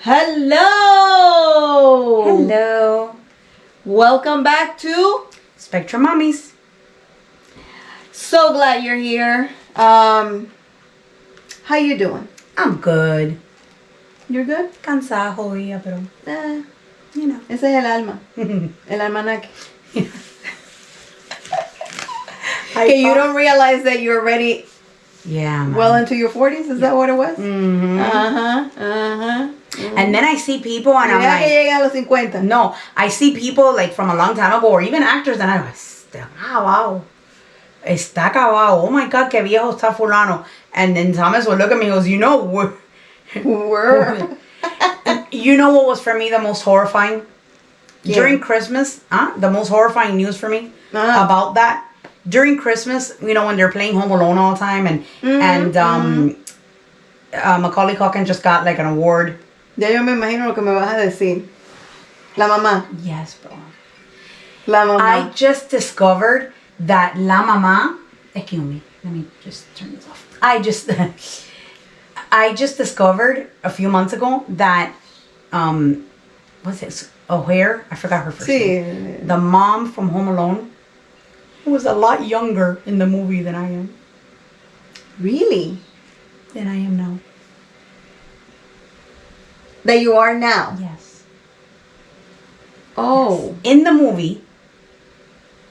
Hello! Hello. Welcome back to SpectrumMamis. So glad you're here. How you doing? I'm good. You're good? Cansada, jodida, pero, you know. Ese es el alma. El almanaque. Okay, you don't realize that you're already Yeah, man. well into your 40s? Is that what it was? Mm-hmm. And then I see people and I'm que like... llega a los 50. No, I see people like from a long time ago or even actors and I go, está acabado. Está acabado. Oh my God, qué viejo está fulano. And then Thomas would look at me and goes, you know, you know what was for me the most horrifying? Yeah. During Christmas, the most horrifying news for me about that. During Christmas, you know, when they're playing Home Alone all the time and Macaulay Culkin just got like an award. Ya yo me imagino lo que me vas a decir. La mamá. Yes, bro. La mamá. I just discovered that La Mamá... Excuse me. Let me just turn this off. I just discovered a few months ago that... what's this? O'Hare? I forgot her first name. The mom from Home Alone was a lot younger in the movie than I am. Really? Than I am now. That you are now? Yes. Oh. Yes. In the movie.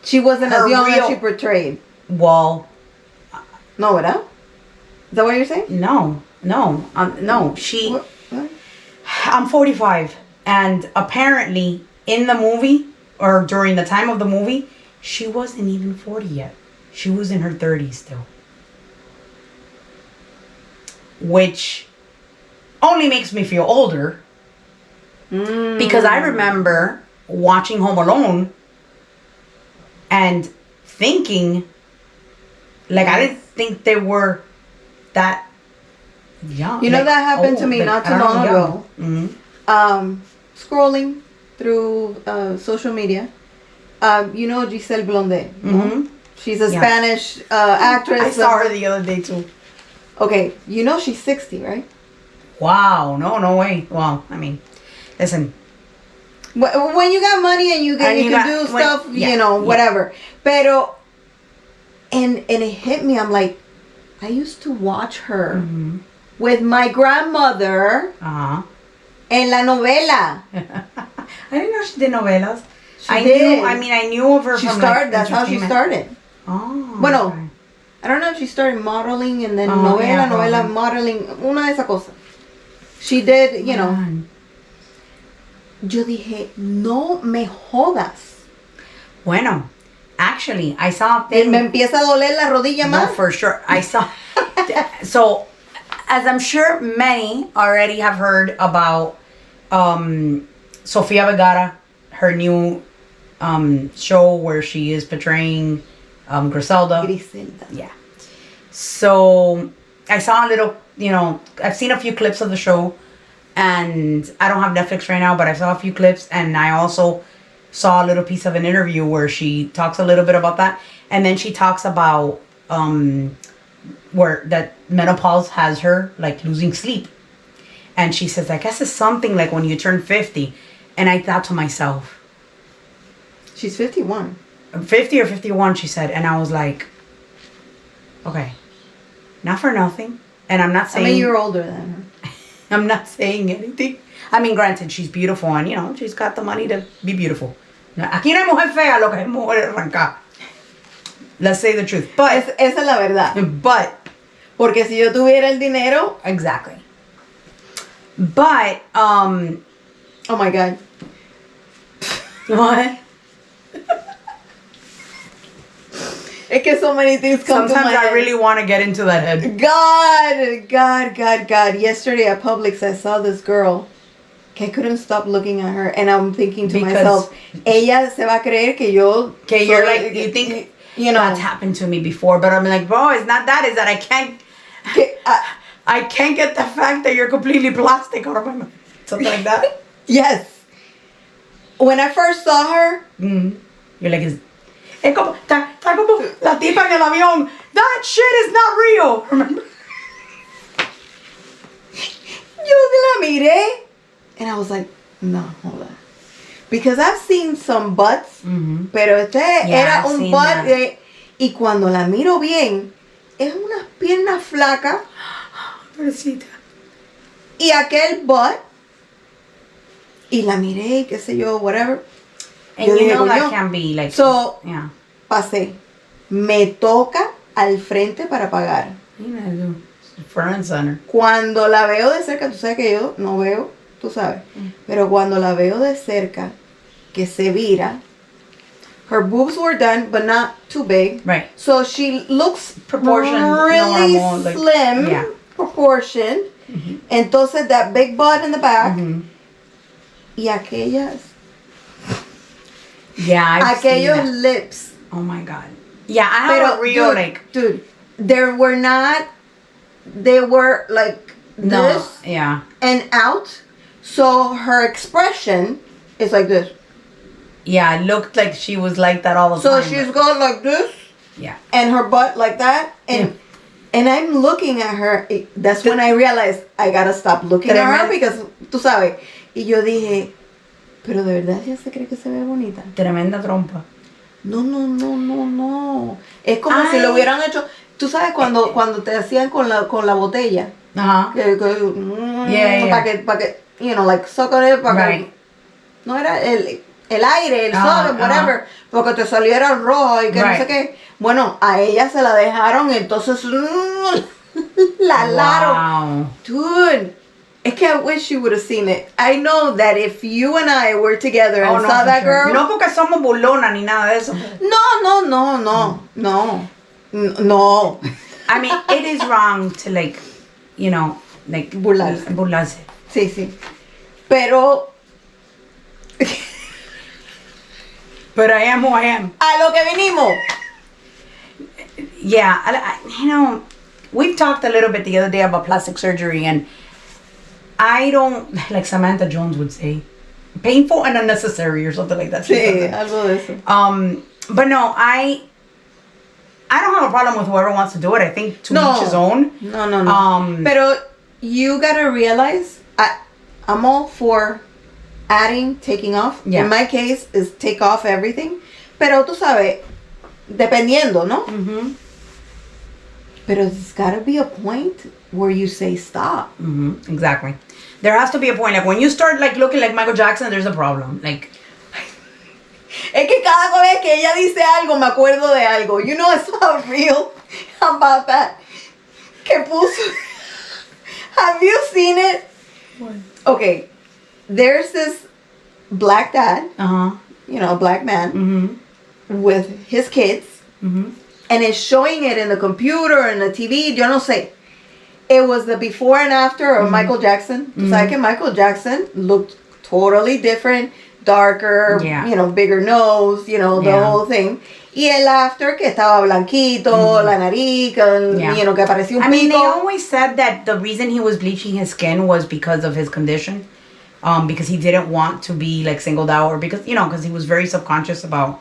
She wasn't as young as she portrayed. Well. No, ¿verdad? Is that what you're saying? No. No. She... What? I'm 45. And apparently, in the movie, or during the time of the movie, she wasn't even 40 yet. She was in her 30s still. Which only makes me feel older. Because I remember watching Home Alone and thinking, like, I didn't think they were that young. You know, like, that happened to me like, not too long ago. Mm-hmm. Scrolling through social media. You know Giselle Blondet, no? Mm-hmm. She's a Spanish actress. I saw her the other day too. Okay, you know she's 60, right? Wow, no way. Well, I mean, listen. When you got money and you can do stuff, you know, whatever. Pero, and it hit me. I'm like, I used to watch her with my grandmother en la novela. I didn't know she did novelas. I knew of her from started. Like, that's how she started. Oh. Bueno, okay. I don't know if she started modeling and then novela, modeling, una de esas cosas. She did, you know. Yo dije, no me jodas. Bueno, actually, I saw a thing. Me empieza a doler la rodilla más. No, for sure. I saw. So, as I'm sure many already have heard about Sofia Vergara, her new show where she is portraying Griselda. Yeah. So I saw a little, you know, I've seen a few clips of the show, and I don't have Netflix right now, but I saw a few clips, and I also saw a little piece of an interview where she talks a little bit about that, and then she talks about where that menopause has her like losing sleep, and she says, I guess it's something like when you turn 50, and I thought to myself, she's 51. 50 or 51, she said. And I was like, okay, not for nothing. And I'm not saying... I mean, you're older than her. I'm not saying anything. I mean, granted, she's beautiful and, you know, she's got the money to be beautiful. Aquí no hay mujer fea, lo que hay mujer arrancada. Let's say the truth. But... Esa es la verdad. But... Porque si yo tuviera el dinero... Exactly. But, oh my God. What? Es que so many things come to my head. Sometimes I really want to get into that head. God. Yesterday at Publix, I saw this girl que I couldn't stop looking at her. And I'm thinking to myself, ella se va a creer que yo... Que you're like, you think... You know, that's happened to me before. But I'm like, bro, it's not that. It's that I can't... I can't get the fact that you're completely plastic out of my mouth. Something like that. Yes. When I first saw her... You're like, es como, está como la tipa en el avión. That shit is not real. Remember? Yo la miré And I was like, no, hold on. Because I've seen some butts, pero era un butt y cuando la miro bien, es unas piernas flacas. Pobrecita. Y aquel butt, y la miré, y qué sé yo, whatever. And you know that can be like... So, pasé. Me toca al frente para pagar. Front and center. Cuando la veo de cerca, tú sabes que yo no veo, tú sabes. Pero cuando la veo de cerca, que se vira, her boobs were done, but not too big. Right. So she looks proportioned, really normal, slim, proportioned. Entonces, that big butt in the back. Y aquellas. Yeah, aquellos lips. Oh my God. Yeah, I have a real, dude, they were like this. Yeah. And out. So her expression is like this. Yeah, it looked like she was like that all the time. So she's got like this. Yeah. And her butt like that. And I'm looking at her. That's when I realized I gotta stop looking at her because, tú sabes. Y yo dije, pero de verdad ella se cree que se ve bonita. Tremenda trompa. No. Es como si lo hubieran hecho. Tú sabes cuando te hacían con la botella. Ajá. Para que, you know, like suck on it. Que, no era el aire, el sol, whatever. Porque te saliera rojo y que no sé qué. Bueno, a ella se la dejaron, entonces la alaron. Dude. Es que I wish you would have seen it. I know that if you and I were together and saw that girl... No porque somos burlona ni nada de eso. No. I mean, it is wrong to like, you know, like... Burlarse. Sí. Pero... But I am who I am. A lo que vinimos. Yeah, you know, we've talked a little bit the other day about plastic surgery and... I don't, like Samantha Jones would say, painful and unnecessary or something like that. Sí, algo de eso. But no, I don't have a problem with whoever wants to do it. I think to each his own. No. Pero you gotta realize, I'm all for taking off. Yeah. In my case, is take off everything. Pero tú sabes, dependiendo, ¿no? Pero there's gotta be a point where you say stop. Exactly. There has to be a point. Like when you start like looking like Michael Jackson, there's a problem. Like, es que cada vez que ella dice algo, me acuerdo de algo. You know, I saw a reel about that. Que puso. Have you seen it? What? Okay. There's this black dad. You know, a black man with his kids. And it's showing it in the computer and the TV. Yo no sé. It was the before and after of Michael Jackson. Tú sabes que Michael Jackson looked totally different, darker, you know, bigger nose, you know, the whole thing. Y el after que estaba blanquito, la nariz, you know, que parecía un pico. I mean, they always said that the reason he was bleaching his skin was because of his condition. Because he didn't want to be like singled out or because, you know, because he was very subconscious about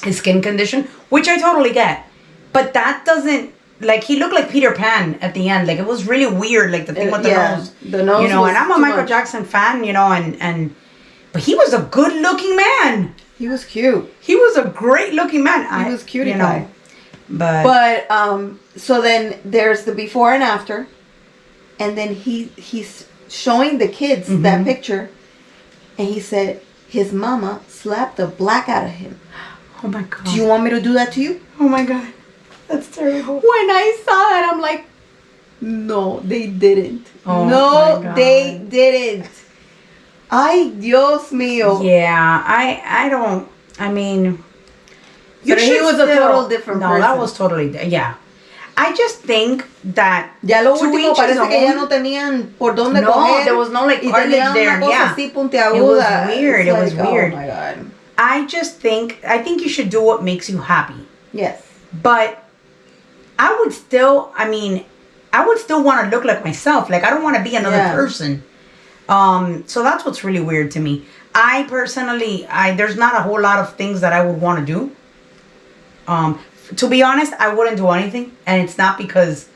his skin condition, which I totally get. But that doesn't, like, he looked like Peter Pan at the end. Like, it was really weird, like, the thing with the nose. The nose, you know, and I'm a Michael Jackson fan, you know, but he was a good-looking man. He was cute. He was a great-looking man. He was cute, you know. But, so then there's the before and after. And then he's showing the kids that picture. And he said his mama slapped the black out of him. Oh, my God. Do you want me to do that to you? Oh, my God. That's terrible. When I saw that, I'm like, no, they didn't. Oh, no, they didn't. Ay, Dios mío. Yeah, I don't, I mean... But he was a total different person. No, that was totally, yeah. I just think that... Ya lo último parece que ya no tenían por dónde coger. No, there was no, like, cartilage there. Una cosa así puntiaguda. It was weird. Oh, my God. I think you should do what makes you happy. Yes. But I would still want to look like myself. Like, I don't want to be another person. So that's what's really weird to me. I personally, there's not a whole lot of things that I would want to do. To be honest, I wouldn't do anything. And it's not because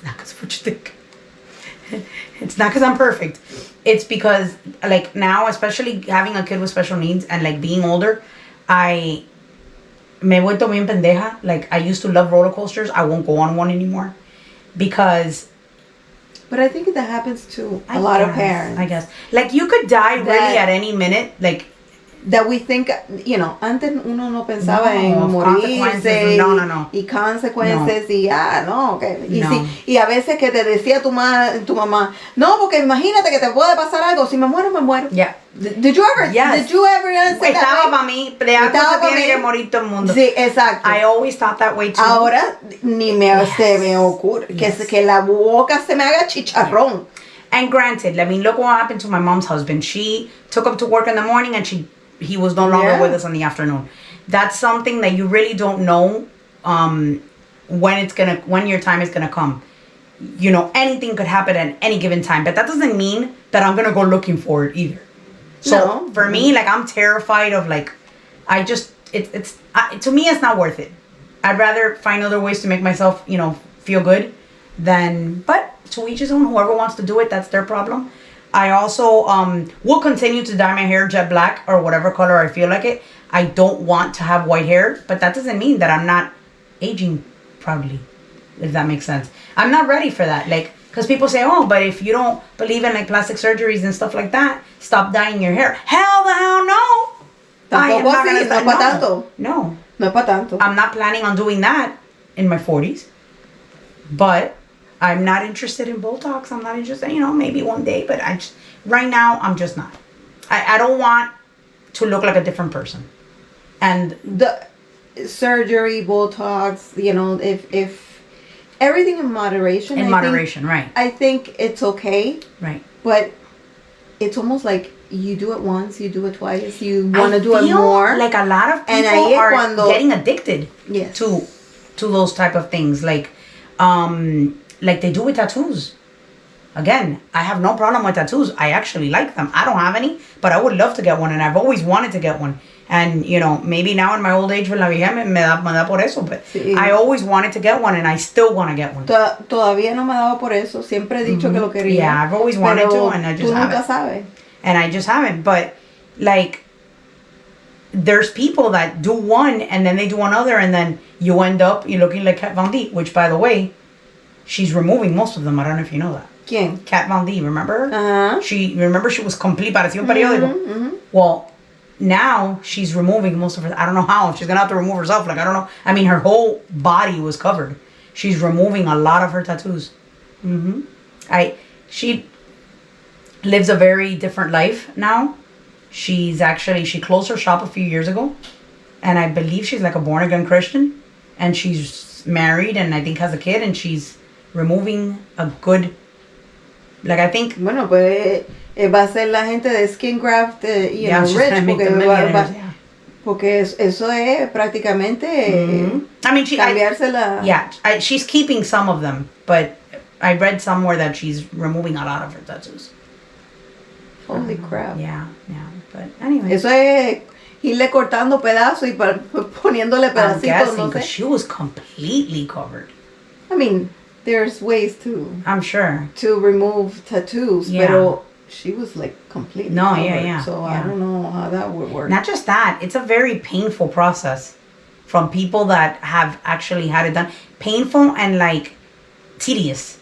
of what you think. It's not because I'm perfect. it's because, like, now, especially having a kid with special needs and, like, being older, me he vuelto bien pendeja. Like, I used to love roller coasters. I won't go on one anymore because... But I think that happens to a lot of parents. I guess. Like, you could die really at any minute. Like... That we think, antes uno no pensaba en morirse y consecuencias y okay. Y a veces que te decía tu mamá, no, porque imagínate que te puede pasar algo, si me muero, me muero. Yeah. Did you ever say that? Estaba para mí, de algo se tiene que morir todo el mundo. Sí, exacto. I always thought that way too. Ahora ni se me ocurre que la boca se me haga chicharrón. And granted, I mean, look what happened to my mom's husband. She took up to work in the morning and he was no longer with us in the afternoon. That's something that you really don't know when your time is gonna come. Anything could happen at any given time, but that doesn't mean that I'm gonna go looking for it either. So for me, like, I'm terrified of, like, to me, it's not worth it. I'd rather find other ways to make myself, feel good but to each his own. Whoever wants to do it, that's their problem. I also will continue to dye my hair jet black or whatever color I feel like it. I don't want to have white hair, but that doesn't mean that I'm not aging proudly, if that makes sense. I'm not ready for that. Like, because people say, oh, but if you don't believe in, like, plastic surgeries and stuff like that, stop dyeing your hair. Hell the hell no! No. No es pa' tanto. I'm not planning on doing that in my 40s. But I'm not interested in Botox. I'm not interested, maybe one day. But right now, I'm just not. I don't want to look like a different person. And the surgery, Botox, if everything in moderation. Right. I think it's okay. Right. But it's almost like you do it once, you do it twice, you want to do it more. Like a lot of people are getting addicted to those type of things. Like they do with tattoos. Again, I have no problem with tattoos. I actually like them. I don't have any, but I would love to get one, and I've always wanted to get one. And, maybe now in my old age, la vieja me da por eso, but I always wanted to get one, and I still want to get one. Todavía no me daba por eso. Siempre he dicho que lo quería. Yeah, I've always wanted to, and I just haven't. Tú nunca sabes. And I just haven't. But, like, there's people that do one, and then they do another, and then you end up looking like Kat Von D, which, by the way, she's removing most of them. I don't know if you know that. ¿Quién? Kat Von D, remember? Uh-huh. She was complete, parecía un periódico. Mm-hmm. Well, now she's removing most of her. I don't know how. She's gonna have to remove herself. Like, I don't know. I mean, her whole body was covered. She's removing a lot of her tattoos. She lives a very different life now. She closed her shop a few years ago, and I believe she's like a born again Christian, and she's married and I think has a kid, and she's removing a good. Like, I think. Bueno, pues va a ser la gente de Skin Graft, rich, porque eso es prácticamente I mean, cambiársela. She's keeping some of them, but I read somewhere that she's removing a lot of her tattoos. Holy crap. Yeah, but anyway. Eso es irle cortando pedazos y poniéndole pedacitos. I'm guessing, because she was completely covered. I mean, there's ways to. I'm sure. To remove tattoos, pero she was like completely covered. So I don't know how that would work. Not just that, it's a very painful process from people that have actually had it done. Painful and like tedious.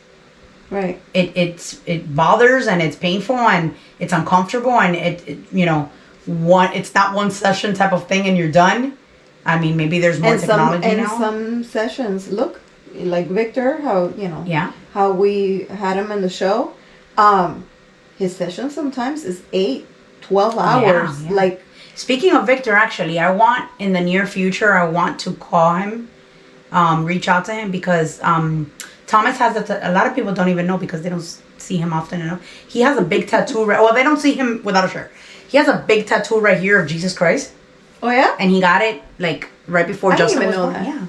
Right. It bothers and it's painful and it's uncomfortable and it's not one session type of thing and you're done. I mean, maybe there's more technology now. Some sessions, look, like Victor, how we had him in the show. His session sometimes is 8-12 hours. Yeah. Like, speaking of Victor, actually, in the near future, I want to call him, reach out to him, because Thomas has a lot of people don't even know because they don't see him often enough. He has a big tattoo. Well, they don't see him without a shirt. He has a big tattoo right here of Jesus Christ. Oh yeah? And he got it like right before Justin was born. Yeah.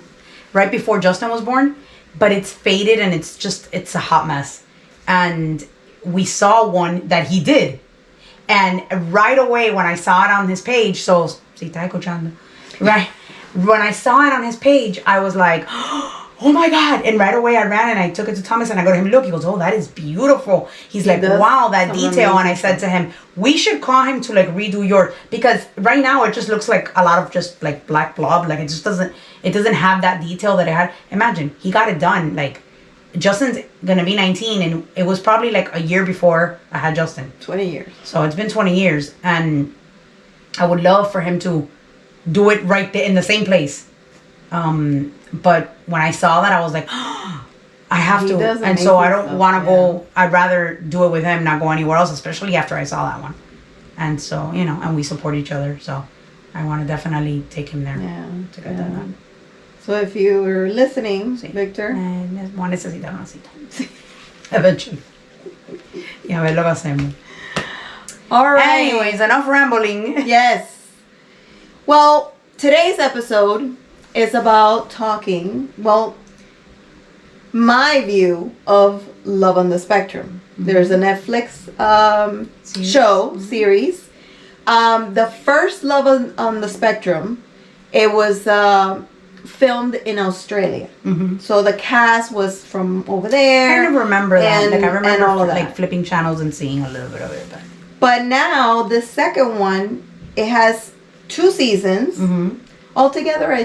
Right before Justin was born, but it's faded and it's a hot mess. And we saw one that he did. And right away when I saw it on his page, right, when I saw it on his page, I was like, oh my God. And right away I ran and I took it to Thomas and I go to him, look, he goes, oh, that is beautiful. He's like, wow, that detail. And I said to him, we should call him to like redo yours, because right now it just looks like a lot of just like black blob. Like it doesn't have that detail that it had. Imagine, he got it done. Like Justin's gonna be 19 and it was probably like a year before I had Justin. 20 years. So it's been 20 years and I would love for him to do it right there in the same place. But when I saw that, I was like, oh, I have to. And so I don't want to go. I'd rather do it with him, not go anywhere else, especially after I saw that one. And so, you know, and we support each other. So I want to definitely take him there to get that done. So if you were listening, Victor. No necesita una cita. Eventually. Y a ver lo que hacemos. All right. Anyways, enough rambling. Yes. Well, today's episode is about talking, my view of Love on the Spectrum. Mm-hmm. There's a Netflix series. The first Love on the Spectrum, it was filmed in Australia. Mm-hmm. So the cast was from over there. I kind of remember that. Like I remember all of that. Like flipping channels and seeing a little bit of it. But now the second one, it has 2 seasons. Mm-hmm. Altogether, I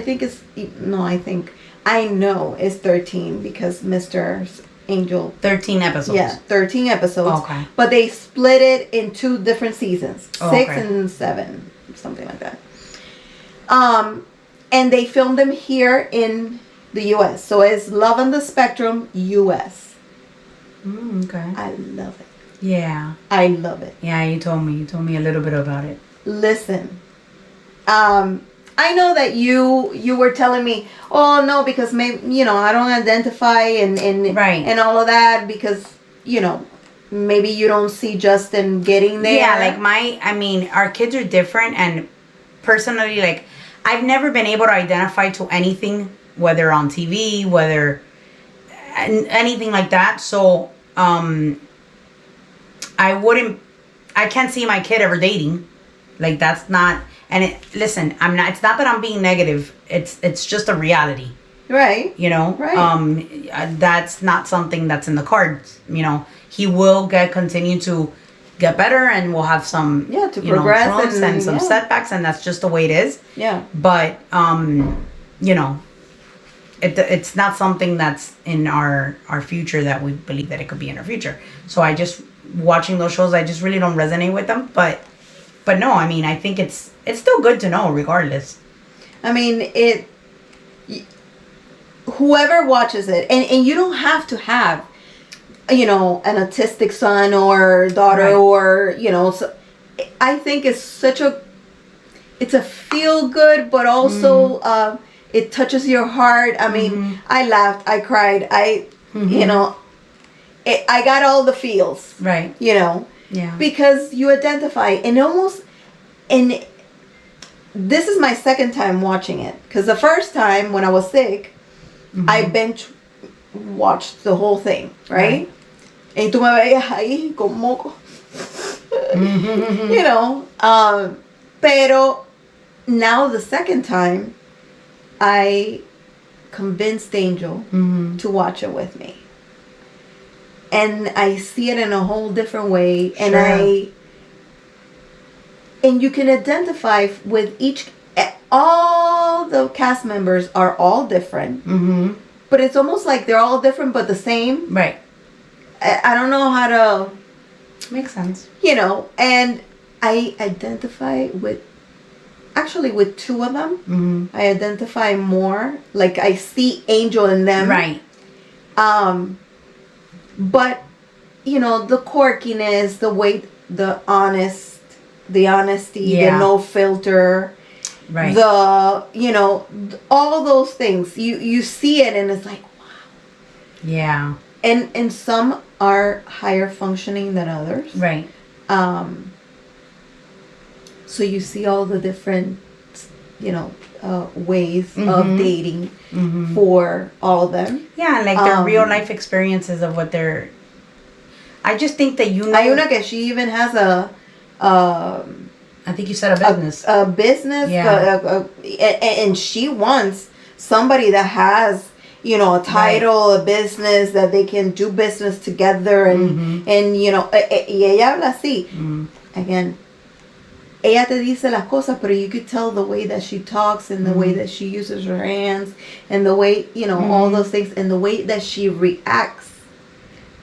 know it's 13 because Mr. Angel. 13 episodes. Yeah, 13 episodes. Okay. But they split it in 2 different seasons. 6 and 7, something like that. And they filmed them here in the U.S. So it's Love on the Spectrum U.S. Okay. I love it. Yeah. I love it. Yeah, you told me a little bit about it. Listen. I know that you were telling me, oh no, because maybe I don't identify and right. and all of that because maybe you don't see Justin getting there. Yeah, like our kids are different, and personally, like I've never been able to identify to anything, whether on TV, whether anything like that. So I can't see my kid ever dating. Like that's not. And listen, it's not that I'm being negative. It's just a reality. Right. Right. That's not something that's in the cards. He will continue to get better, and we'll have some progress trumps and some setbacks, and that's just the way it is. Yeah. But it's not something that's in our future that we believe that it could be in our future. So watching those shows, I just really don't resonate with them. But no, I think it's still good to know regardless. Whoever watches it, and you don't have to have, an autistic son or daughter, right. Or, so I think it's it's a feel good, but also it touches your heart. I laughed, I cried, I got all the feels. Right. Yeah. Because you identify and this is my second time watching it. Because the first time when I was sick, I binge watched the whole thing, right? Y tú me veías ahí con moco. Pero now the second time, I convinced Angel to watch it with me. And I see it in a whole different way. Sure. And you can identify with all the cast members are all different. Mm-hmm. But it's almost like they're all different but the same. Right. I don't know how to... Makes sense. And I identify with 2 of them. Mm-hmm. I identify more. Like I see Angel in them. Right. But, the quirkiness, the way, the honesty, the no filter, right. All those things. You see it and it's like, wow. Yeah. And some are higher functioning than others. Right. So you see all the different, ways of dating for all of them. Yeah, like their real life experiences of what they're... I just think that Hay una que she even has I think you said a business. A business. Yeah. And she wants somebody that has a title, a business, that they can do business together, and y ella habla así. Again, ella te dice las cosas, but you could tell the way that she talks, and the way that she uses her hands, and the way, all those things, and the way that she reacts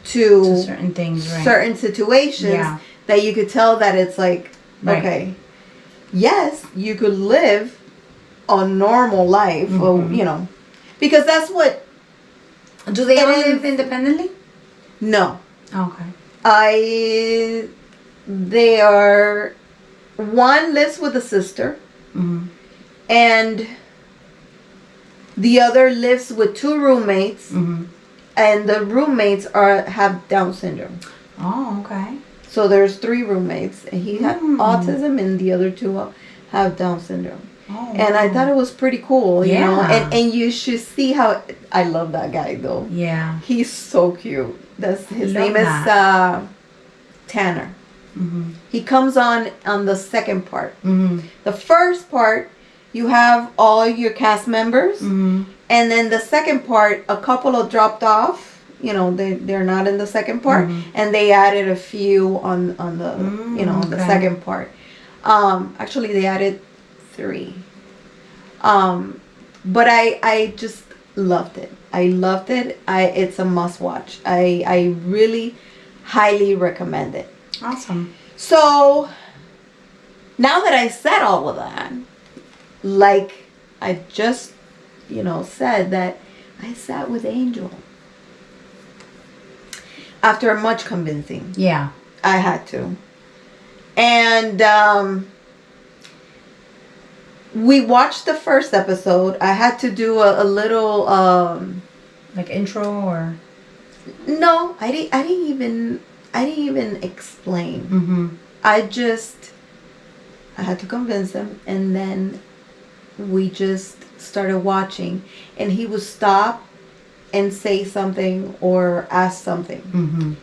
to certain things, certain situations, that you could tell that it's like, okay, yes, you could live a normal life, or, because that's what. Do they all live independently? No. Okay. They are, one lives with a sister, and the other lives with 2 roommates, and the roommates have Down syndrome. Oh, okay. So there's 3 roommates, and he had autism, and the other 2 have Down syndrome. Oh, and I thought it was pretty cool, you know, and you should see how, I love that guy though. Yeah. He's so cute. His name is Tanner. He comes on the second part. The first part, you have all your cast members, and then the second part, a couple of dropped off. They're not in the second part, and they added a few on the the second part. Actually, they added 3. But I just loved it. I loved it. It's a must watch. I really highly recommend it. Awesome. So now that I said all of that, like I just said, that I sat with Angel after much convincing. Yeah, I had to. And we watched the first episode. I had to do a little like intro, or no, I didn't even explain. I had to convince him, and then we just started watching, and he would stop and say something or ask something.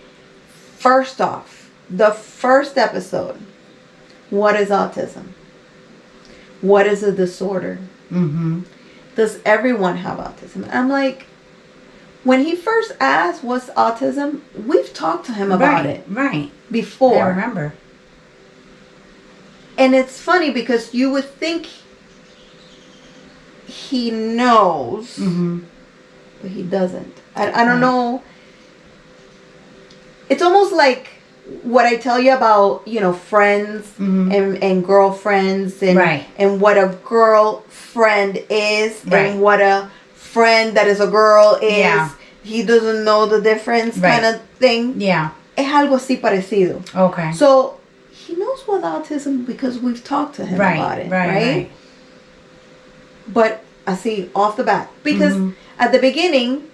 First off, the first episode, what is autism? What is a disorder? Does everyone have autism? I'm like, when he first asked what's autism, we've talked to him about it. Before. I remember. And it's funny because you would think he knows, but he doesn't. I don't know. It's almost like what I tell you about, friends and girlfriends, and what a girlfriend is, and what a friend that is a girl is. He doesn't know the difference, kind of thing. Es algo así parecido. Okay. So he knows what autism, because we've talked to him about it, right? But así off the bat, because at the beginning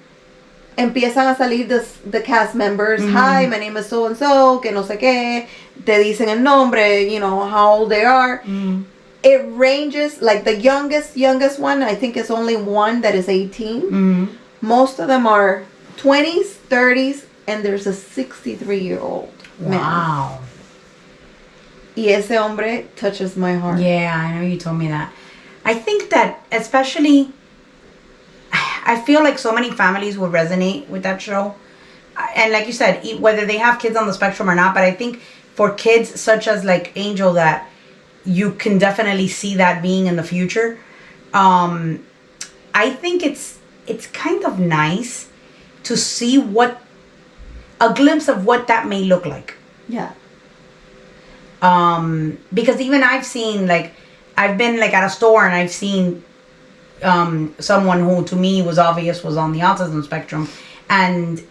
empiezan a salir the cast members. Hi, my name is so and so, que no sé qué. Te dicen el nombre, how old they are. It ranges, like the youngest one, I think is only one that is 18. Most of them are 20s, 30s, and there's a 63-year-old man. Wow. Y ese hombre touches my heart. Yeah, I know you told me that. I think that especially, I feel like so many families will resonate with that show. And like you said, whether they have kids on the spectrum or not, but I think for kids such as like Angel, that you can definitely see that being in the future. I think it's kind of nice to see a glimpse of what that may look like. Yeah. Because even I've seen, like, I've been like at a store and I've seen someone who to me was obvious was on the autism spectrum, and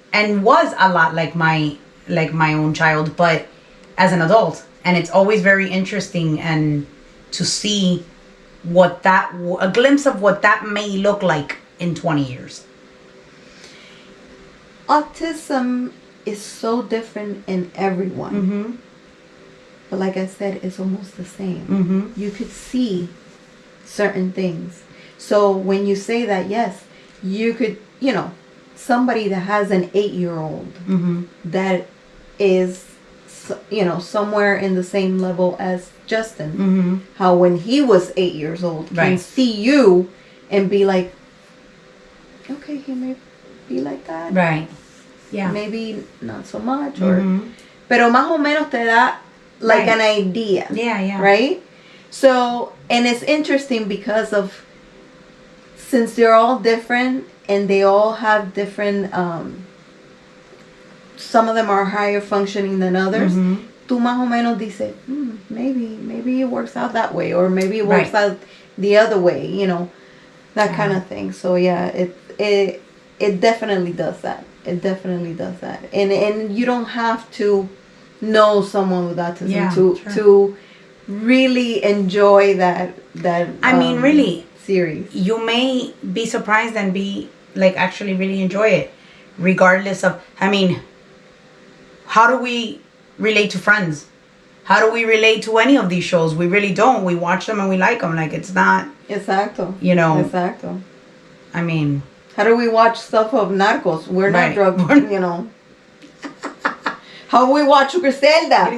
was a lot like my own child, but as an adult. And it's always very interesting and to see a glimpse of what that may look like in 20 years. Autism is so different in everyone. But like I said, it's almost the same. You could see certain things. So when you say that, yes, you could, somebody that has an 8-year-old that is, somewhere in the same level as Justin. How when he was 8 years old, can see you and be like, okay, he may be like that. Right. Yeah. Maybe not so much, or pero más o menos te da like an idea. Yeah, yeah. Right? So, and it's interesting because of, since they're all different and they all have different, some of them are higher functioning than others. Tú más o menos dices, maybe it works out that way, or maybe it works out the other way, you know, that kind of thing. So yeah, it definitely does that. It definitely does that. And you don't have to know someone with autism to really enjoy that I mean, really, series. You may be surprised and be like actually really enjoy it, regardless of, I mean, how do we relate to Friends? How do we relate to any of these shows? We really don't. We watch them and we like them. Like, it's not... Exacto. You know... Exacto. I mean... How do we watch stuff of Narcos? We're not drug, you know. How do we watch Griselda?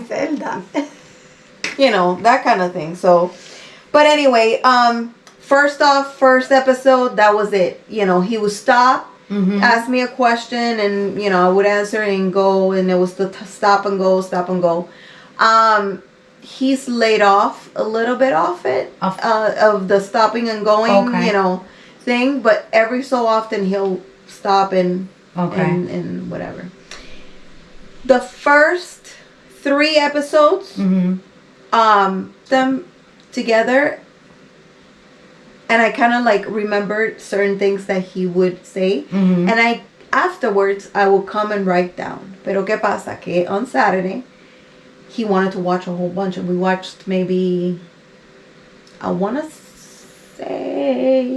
You know, that kind of thing. So, but anyway, first episode, that was it. You know, he would stop, ask me a question, and, you know, I would answer and go, and it was the stop and go. He's laid off a little bit of the stopping and going, you know, thing, but every so often he'll stop and whatever. The first 3 episodes, them together, and I kind of like remembered certain things that he would say, and afterwards I will come and write down. Pero qué pasa que on Saturday he wanted to watch a whole bunch, and we watched maybe, I want to say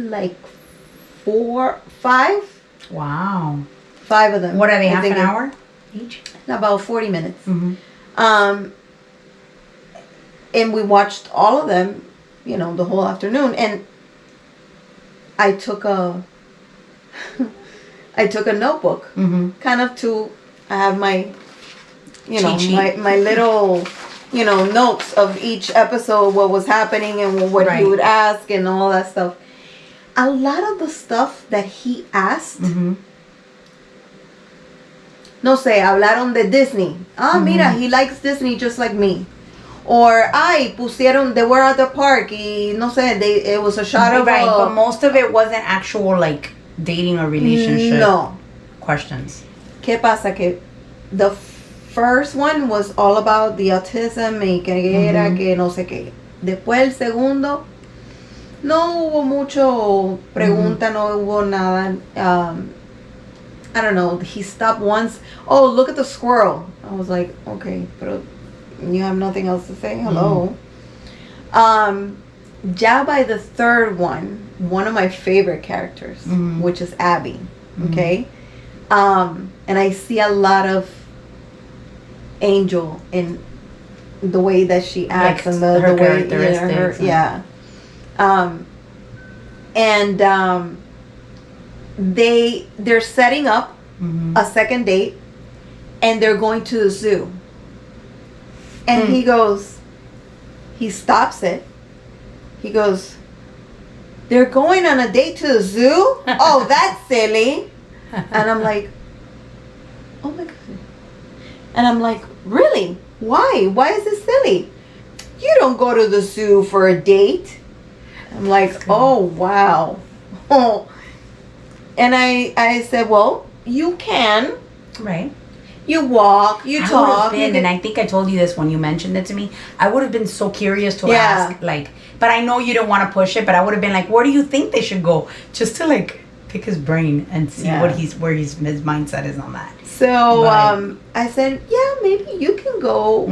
like 4, 5. Wow. 5 of them. What are they, half an hour each? About 40 minutes. And we watched all of them, you know, the whole afternoon. And I took a notebook, kind of I have my, you know, my little, you know, notes of each episode, what was happening and what he would ask and all that stuff. A lot of the stuff that he asked, no sé, hablaron de Disney. Mira, he likes Disney just like me. Or, they were at the park y no sé, it was a shot of but most of it wasn't actual, like, dating or relationship questions. ¿Qué pasa? Que the first one was all about the autism y que era que no sé qué. Después el segundo, no hubo mucho pregunta, no hubo nada. I don't know, he stopped once. Oh, look at the squirrel. I was like, okay, but you have nothing else to say? Hello. Ya by the third one of my favorite characters, which is Abby, okay? And I see a lot of Angel in the way that she acts, like, and the way, characteristics. They're setting up a second date, and they're going to the zoo. And he stops it. He goes, they're going on a date to the zoo? Oh, that's silly. And I'm like, oh my God. And I'm like, really? Why? Why is this silly? You don't go to the zoo for a date. I'm like, oh, wow. Oh. And I said, well, you can. Right. You walk, you talk. And I think I told you this when you mentioned it to me. I would have been so curious to ask, like, but I know you don't want to push it, but I would have been like, where do you think they should go? Just to, like, pick his brain and see where his mindset is on that. So I said, yeah, maybe you can go.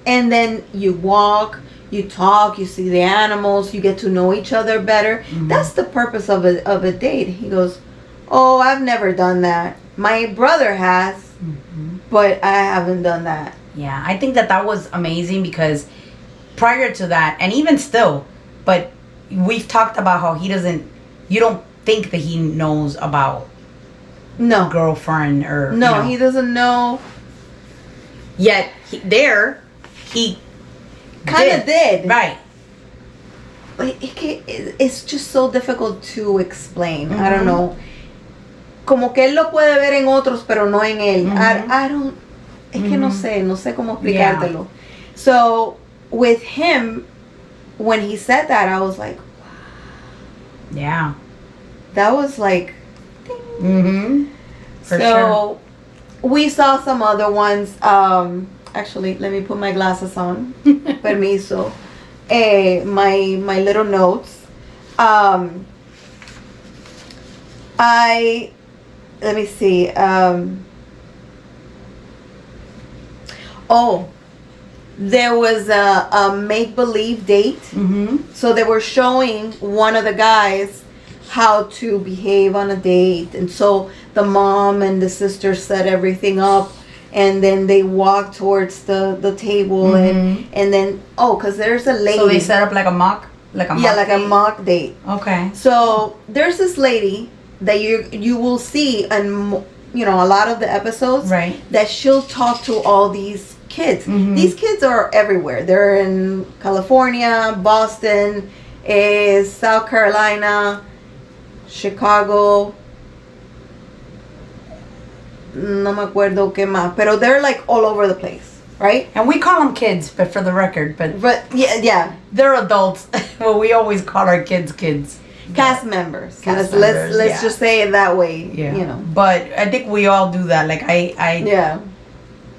And then you walk, you talk, you see the animals, you get to know each other better. That's the purpose of a date. He goes, oh, I've never done that. My brother has, but I haven't done that. Yeah, I think that was amazing because prior to that, and even still, but we've talked about how you don't think that he knows about girlfriend or... No, you know. He doesn't know. Yet, he kind of did. Right. it's just so difficult to explain. I don't know. Como que él lo puede ver en otros, pero no en él. I don't. Es que no sé cómo explicártelo. Yeah. So with him, when he said that, I was like, wow. Yeah. That was like. For sure. We saw some other ones. Actually, let me put my glasses on. Permiso. My little notes. Let me see. There was a make-believe date. So they were showing one of the guys how to behave on a date. And so the mom and the sister set everything up. And then they walk towards the table. And then, because there's a lady. So they set up like a mock like a mock date. Okay. So there's this lady that you will see in a lot of the episodes, right? That she'll talk to all these kids. These kids are everywhere. They're in California, Boston, South Carolina, Chicago. No me acuerdo qué más, pero they're like all over the place, right? And we call them kids, but for the record, but yeah, they're adults. Well, we always call our kids. Cast members. Let's just say it that way. Yeah. But I think we all do that. Like Yeah,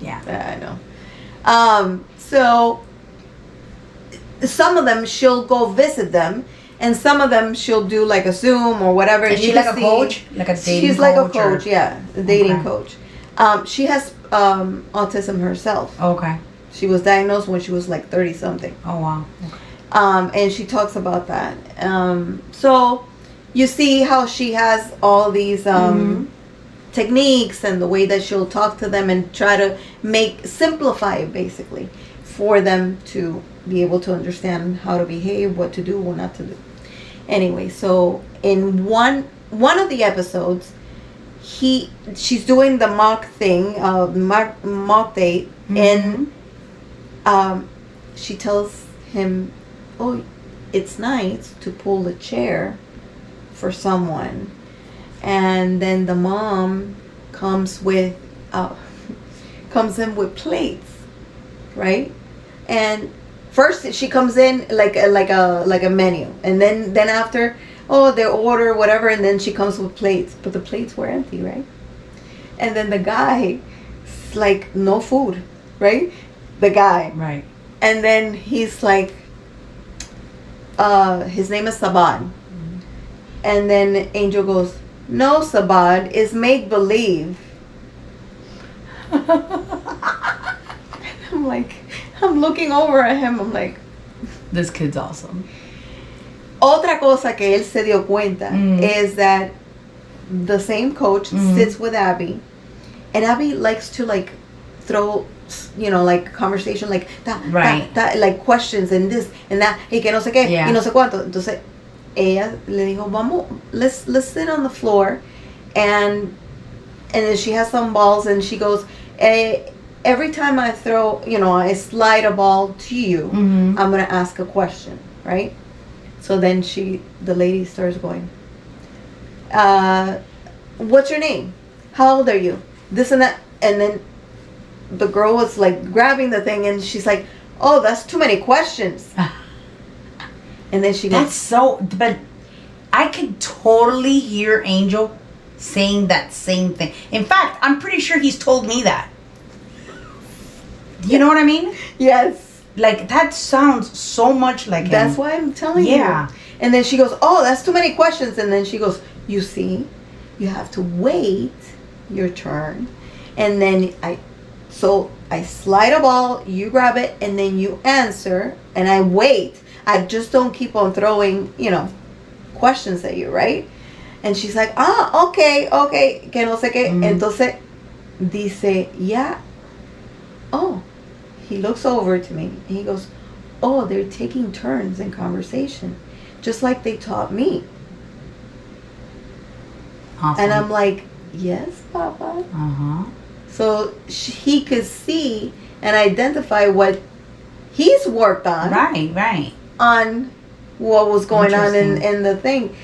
I know. So some of them she'll go visit them, and some of them she'll do like a Zoom or whatever. Is she like a coach? Like a dating coach? She's like a coach, a dating coach. She has autism herself. Okay. She was diagnosed when she was like 30 something. Oh wow. Okay. And she talks about that. So you see how she has all these techniques and the way that she'll talk to them and try to simplify it basically for them to be able to understand how to behave, what to do, what not to do. Anyway, so in one of the episodes, she's doing the mock thing, mock date, and she tells him, "Oh, it's nice to pull a chair for someone," and then the mom comes in with plates, right? And first she comes in like a menu, and then after, they order whatever, and then she comes with plates, but the plates were empty, right? And then the guy, like, no food, right? The guy, right? And then he's like, his name is Sabad, and then Angel goes, "No, Sabad, it's make believe." I'm looking over at him. I'm like, this kid's awesome. Otra cosa que él se dio cuenta is that the same coach sits with Abby, and Abby likes to like throw, like conversation, like that, like questions and this and that, y que no sé qué, y no sé cuánto. Entonces ella le dijo, "Vamos, let's sit on the floor," and then she has some balls, and she goes, every time I throw, I slide a ball to you, I'm going to ask a question, right? So then the lady starts going, "What's your name? How old are you? This and that." And then the girl was like grabbing the thing, and she's like, "Oh, that's too many questions." And then she goes, but I could totally hear Angel saying that same thing. In fact, I'm pretty sure he's told me that. You know what I mean? Yes. Like, that sounds so much like him. That's why I'm telling you. Yeah. And then she goes, "Oh, that's too many questions." And then she goes, "You see, you have to wait your turn." And then I slide a ball, you grab it, and then you answer, and I wait. I just don't keep on throwing, questions at you, right? And she's like, okay, que no sé qué. Entonces, dice, "Yeah." Oh, he looks over to me, and he goes, "Oh, they're taking turns in conversation, just like they taught me." Awesome. And I'm like, "Yes, Papa." So he could see and identify what he's worked on. Right. On what was going on in the thing.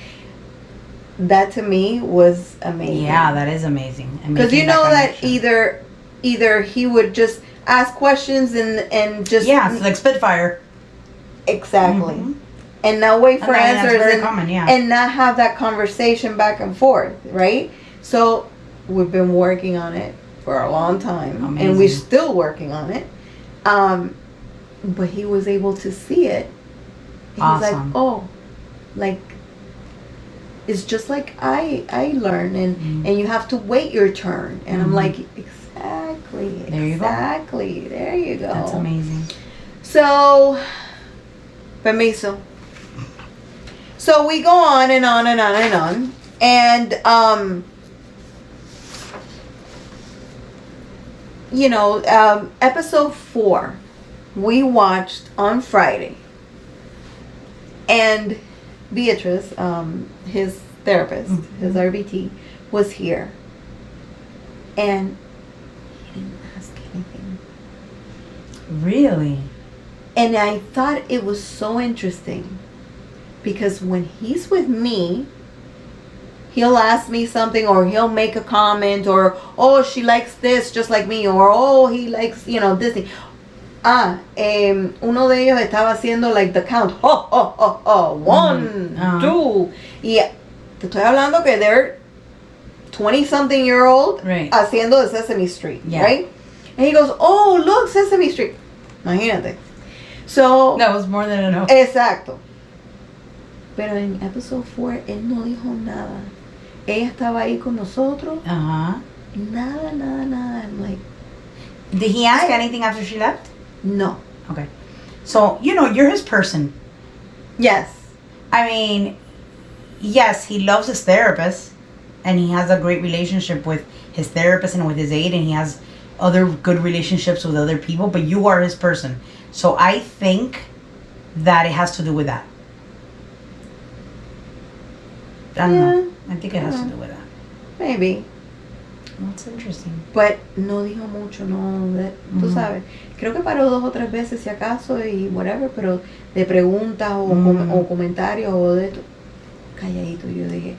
That to me was amazing. Yeah, that is amazing. Because you know that either he would just ask questions and just it's like Spitfire. Exactly. Mm-hmm. And not wait for answers that's very common, and not have that conversation back and forth, right? So we've been working on it for a long time. Amazing. And we're still working on it. But he was able to see it. He's awesome. like, oh, like it's just like I learn and you have to wait your turn. And I'm like, exactly. There you go. There you go. That's amazing. So permiso. So we go on and on and on and on. And episode 4 we watched on Friday. And Beatrice, his therapist, his RBT, was here. And he didn't ask anything. Really? And I thought it was so interesting. Because when he's with me, he'll ask me something or he'll make a comment or, oh, she likes this just like me. Or, oh, he likes, this thing. Uno de ellos estaba haciendo like the count. 1, 2. Y te estoy hablando que they're 20-something-year-old right. haciendo the Sesame Street, right? And he goes, oh, look, Sesame Street. Imagínate. So that was more than enough. Exacto. Pero en episode 4 él no dijo nada. Ella estaba ahí con nosotros. Nada. I'm like, did he ask anything after she left? No. Okay. So, you're his person. Yes. I mean, yes, he loves his therapist and he has a great relationship with his therapist and with his aide and he has other good relationships with other people, but you are his person. So I think that it has to do with that. I don't know. I think it has to do with that. Maybe. That's interesting. But no dijo mucho, tú sabes. Creo que paró 2 o 3 veces si acaso y whatever, pero de preguntas o comentarios o de esto, calladito. Yo dije,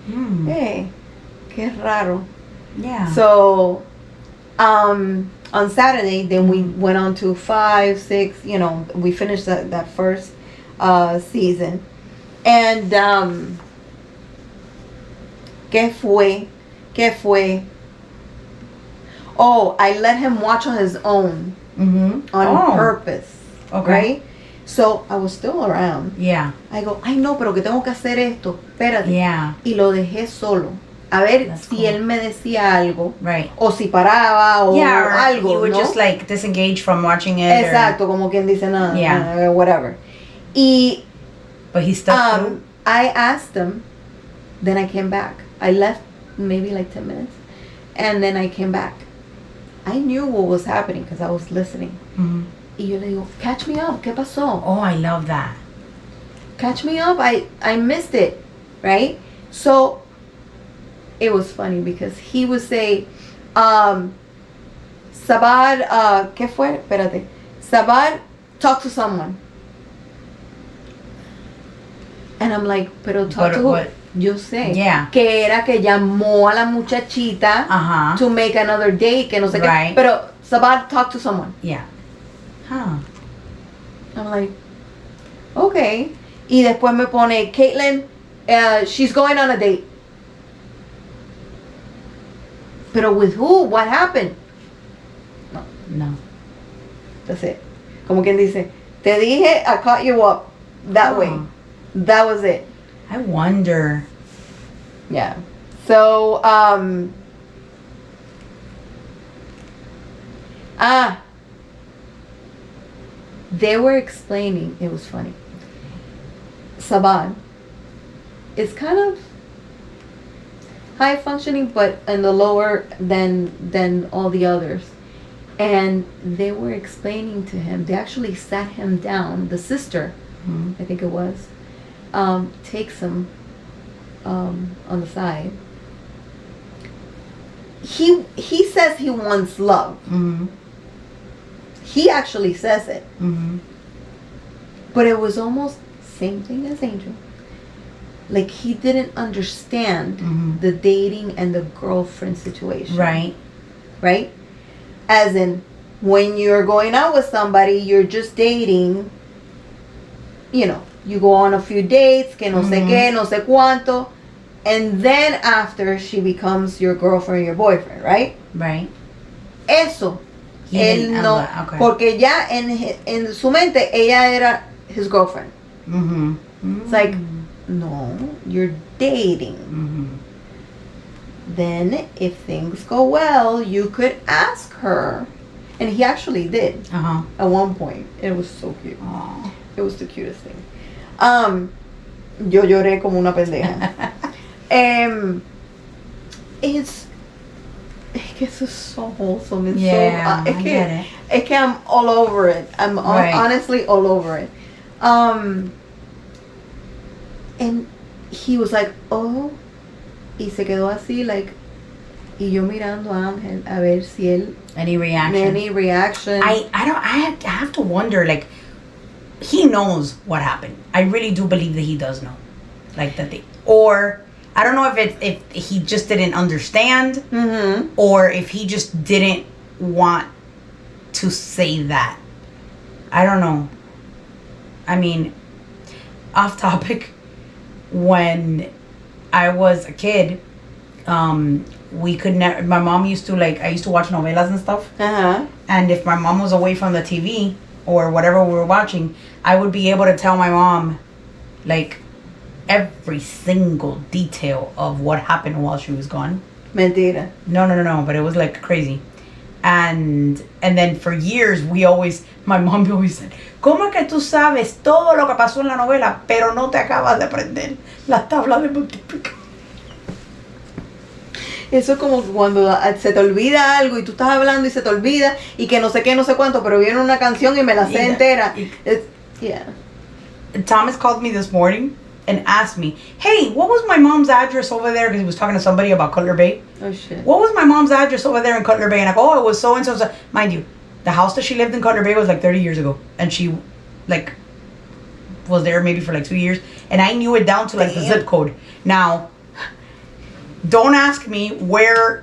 qué raro. Yeah. So, on Saturday, then we went on to 5, 6, we finished that first season. And, ¿qué fue? Oh, I let him watch on his own. On purpose. Okay. Right? So, I was still around. Yeah. I go, ay no, pero que tengo que hacer esto. Espérate. Yeah. Y lo dejé solo. A ver si él me decía algo. Right. O si paraba o algo. He would just like disengage from watching it. Exacto, como quien dice nada. Whatever. But he stuck through. I asked him, then I came back. I left maybe like 10 minutes. And then I came back. I knew what was happening because I was listening. Y yo le digo, catch me up, ¿qué pasó? Oh, I love that. Catch me up, I missed it, right? So, it was funny because he would say, Sabad, ¿qué fue? Espérate. Sabad, talk to someone. And I'm like, pero talk to who? What? Yo sé. Yeah. Que era que llamó a la muchachita to make another date, que no sé qué. Pero Sabad, talk to someone. Yeah. Huh. I'm like, okay. Y después me pone, Caitlin, she's going on a date. Pero with who? What happened? No. That's it. Como quien dice, te dije, I caught you up that way. That was it. I wonder. Yeah. So, they were explaining, it was funny. Saban is kind of high functioning, but in the lower than all the others. And they were explaining to him, they actually sat him down, the sister, I think it was, takes him on the side. He says he wants love. He actually says it. But it was almost same thing as Angel. Like, he didn't understand the dating and the girlfriend situation. Right. Right? As in, when you're going out with somebody, you're just dating, you know, you go on a few dates, que no sé qué, no sé cuánto, and then after she becomes your girlfriend, your boyfriend, right? Right. Eso. Él no, okay. Porque ya en su mente, ella era his girlfriend. It's like, no, you're dating. Then, if things go well, you could ask her. And he actually did. At one point. It was so cute. It was the cutest thing. Yo lloré como una pendeja. Es que eso es so wholesome. It's yeah, so, es que I'm all over it. I'm honestly all over it. And he was like, oh, y se quedó así, like, y yo mirando a Ángel a ver si él any reaction. I have to wonder, like, he knows what happened. I really do believe that he does know, like, that they, or I don't know if he just didn't understand, or if he just didn't want to say that. I don't know. I mean, off topic, when I was a kid, we could never, my mom used to, like, I used to watch novelas and stuff. And if my mom was away from the TV or whatever we were watching, I would be able to tell my mom, like, every single detail of what happened while she was gone. Mentira. No, but it was, like, crazy. And then for years, my mom always said, ¿cómo es que tú sabes todo lo que pasó en la novela, pero no te acabas de aprender la tabla de multiplicar? Eso es como cuando se te olvida algo y tú estás hablando y se te olvida y que no sé qué, no sé cuánto, pero viene una canción y me la sé entera. Yeah. Thomas called me this morning and asked me, hey, what was my mom's address over there? Because he was talking to somebody about Cutler Bay. Oh, shit. What was my mom's address over there in Cutler Bay? And I go, oh, it was so-and-so. Mind you, the house that she lived in Cutler Bay was like 30 years ago. And she, like, was there maybe for like 2 years. And I knew it down to, like, the zip code. Now, don't ask me where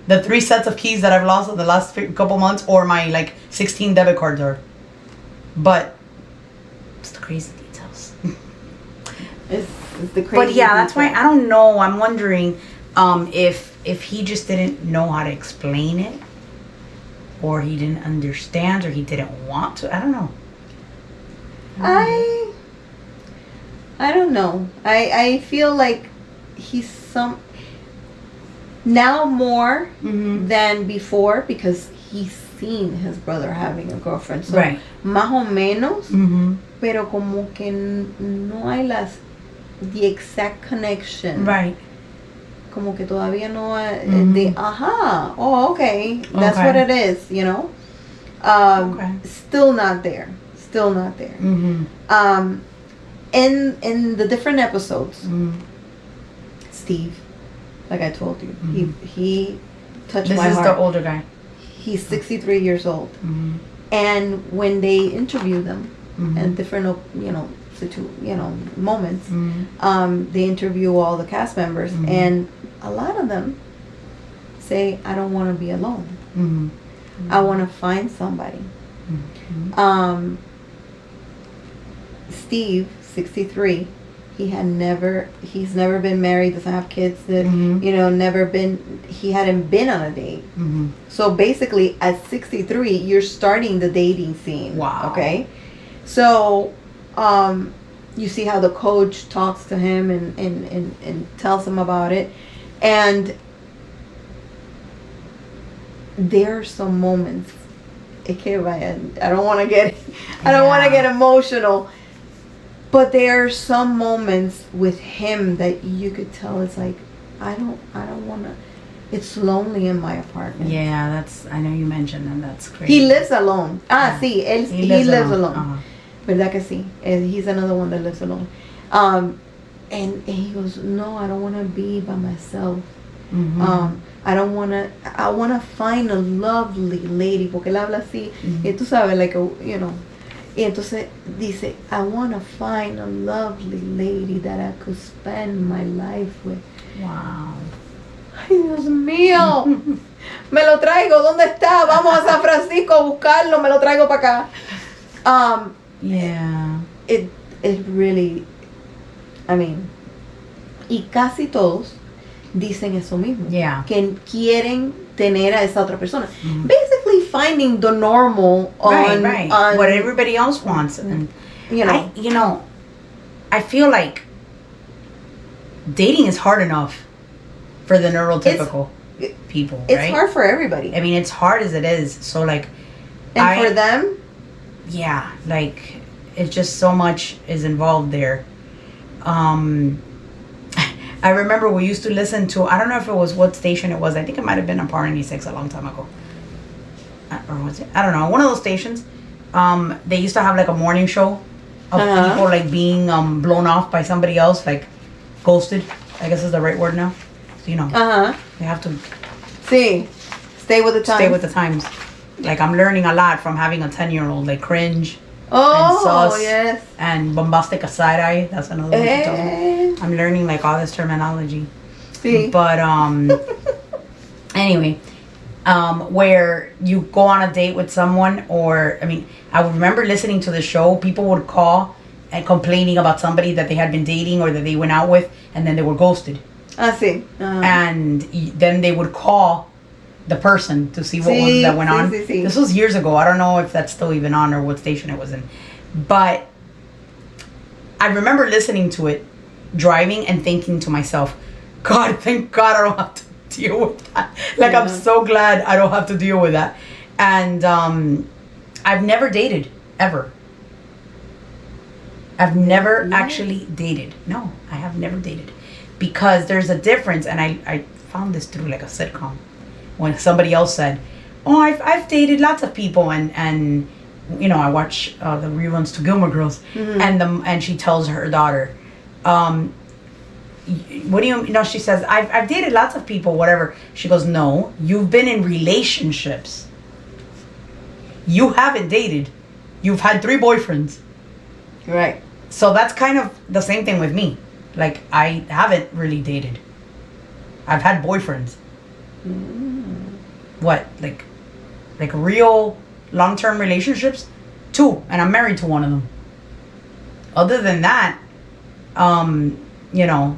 the 3 sets of keys that I've lost in the last couple months or my, like, 16 debit cards are. But it's the crazy details. It's the crazy. But yeah, that's why I don't know. I'm wondering if he just didn't know how to explain it, or he didn't understand, or he didn't want to. I don't know. I don't know. I feel like he's now more than before because he's seen his brother having a girlfriend. So más o menos, pero como que no hay the exact connection. Right. Como que todavía no hay okay, that's what it is, you know. Still not there. In the different episodes, Steve, like I told you, he touched my heart. This is the older guy. He's 63 years old, and when they interview them and different, moments, they interview all the cast members, and a lot of them say, "I don't want to be alone. I want to find somebody." Steve, 63, he's never been married, doesn't have kids, he hadn't been on a date. So basically at 63, you're starting the dating scene. Wow. Okay. So, you see how the coach talks to him and tells him about it. And there are some moments, I don't want to get emotional, but there are some moments with him that you could tell it's like, I don't want to, it's lonely in my apartment. Yeah, I know you mentioned, and that's crazy. He lives alone. Sí, he lives alone. ¿Verdad que sí? He's another one that lives alone. And he goes, no, I don't want to be by myself. I want to find a lovely lady, porque él habla así, y tú sabes, like, Y entonces dice, I want to find a lovely lady that I could spend my life with. Wow. Ay, Dios mío. Me lo traigo. ¿Dónde está? Vamos a San Francisco a buscarlo. Me lo traigo para acá. Yeah. It really, I mean, y casi todos dicen eso mismo. Yeah. Que quieren tener a esa otra persona. Basically finding the normal on, right. on what everybody else wants. And you know. I feel like dating is hard enough for the neurotypical people, it's right? hard for everybody. I mean, it's hard as it is. So like, and for them, yeah, like it's just so much is involved there. I remember we used to listen to, I don't know if it was what station it was. I think it might have been on Power 96 a long time ago. Or was it? I don't know. One of those stations. They used to have like a morning show of people like being blown off by somebody else, like ghosted. I guess is the right word now. So, you know, they have to stay with the times. Stay with the times. Like I'm learning a lot from having a 10-year-old, like cringe. Oh, and sus, yes. And bombastic side-eye. That's another one. I'm learning like all this terminology. Sí. But anyway, where you go on a date with someone, or I mean, I remember listening to the show. People would call and complaining about somebody that they had been dating or that they went out with, and then they were ghosted. Sí. And then they would call the person to see what was that went on. Sí. This was years ago. I don't know if that's still even on or what station it was in. But I remember listening to it, driving and thinking to myself, God, thank God I don't have to deal with that. Like, I'm so glad I don't have to deal with that. And I've never dated, ever. I've never actually dated. No, I have never dated. Because there's a difference, and I found this through like a sitcom. When somebody else said, "Oh, I've dated lots of people," and you know, I watch the reruns to Gilmore Girls, and she tells her daughter, "What do you know?" She says, "I've dated lots of people, whatever." She goes, "No, you've been in relationships. You haven't dated. You've had 3 boyfriends." Right. So that's kind of the same thing with me. Like, I haven't really dated. I've had boyfriends. What, like real long-term relationships? 2, and I'm married to one of them. Other than that, you know,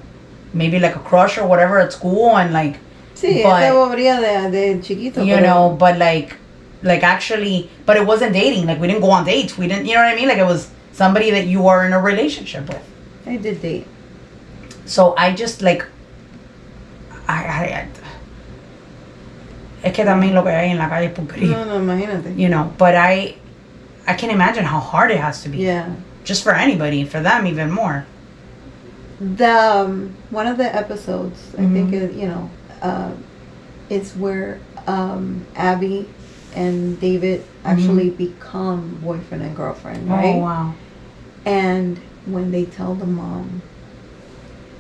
maybe like a crush or whatever at school, and like, sí, esa bobría de chiquito. You know, but like actually, but it wasn't dating. Like, we didn't go on dates. We didn't, you know what I mean? Like, it was somebody that you are in a relationship with. I did date. So I just like, I es que también lo que hay en la calle es porquería. No, imagínate. You know, but I can imagine how hard it has to be. Yeah. Just for anybody, for them even more. The one of the episodes, I think, you know, it's where Abby and David actually become boyfriend and girlfriend, right? Oh, wow. And when they tell the mom,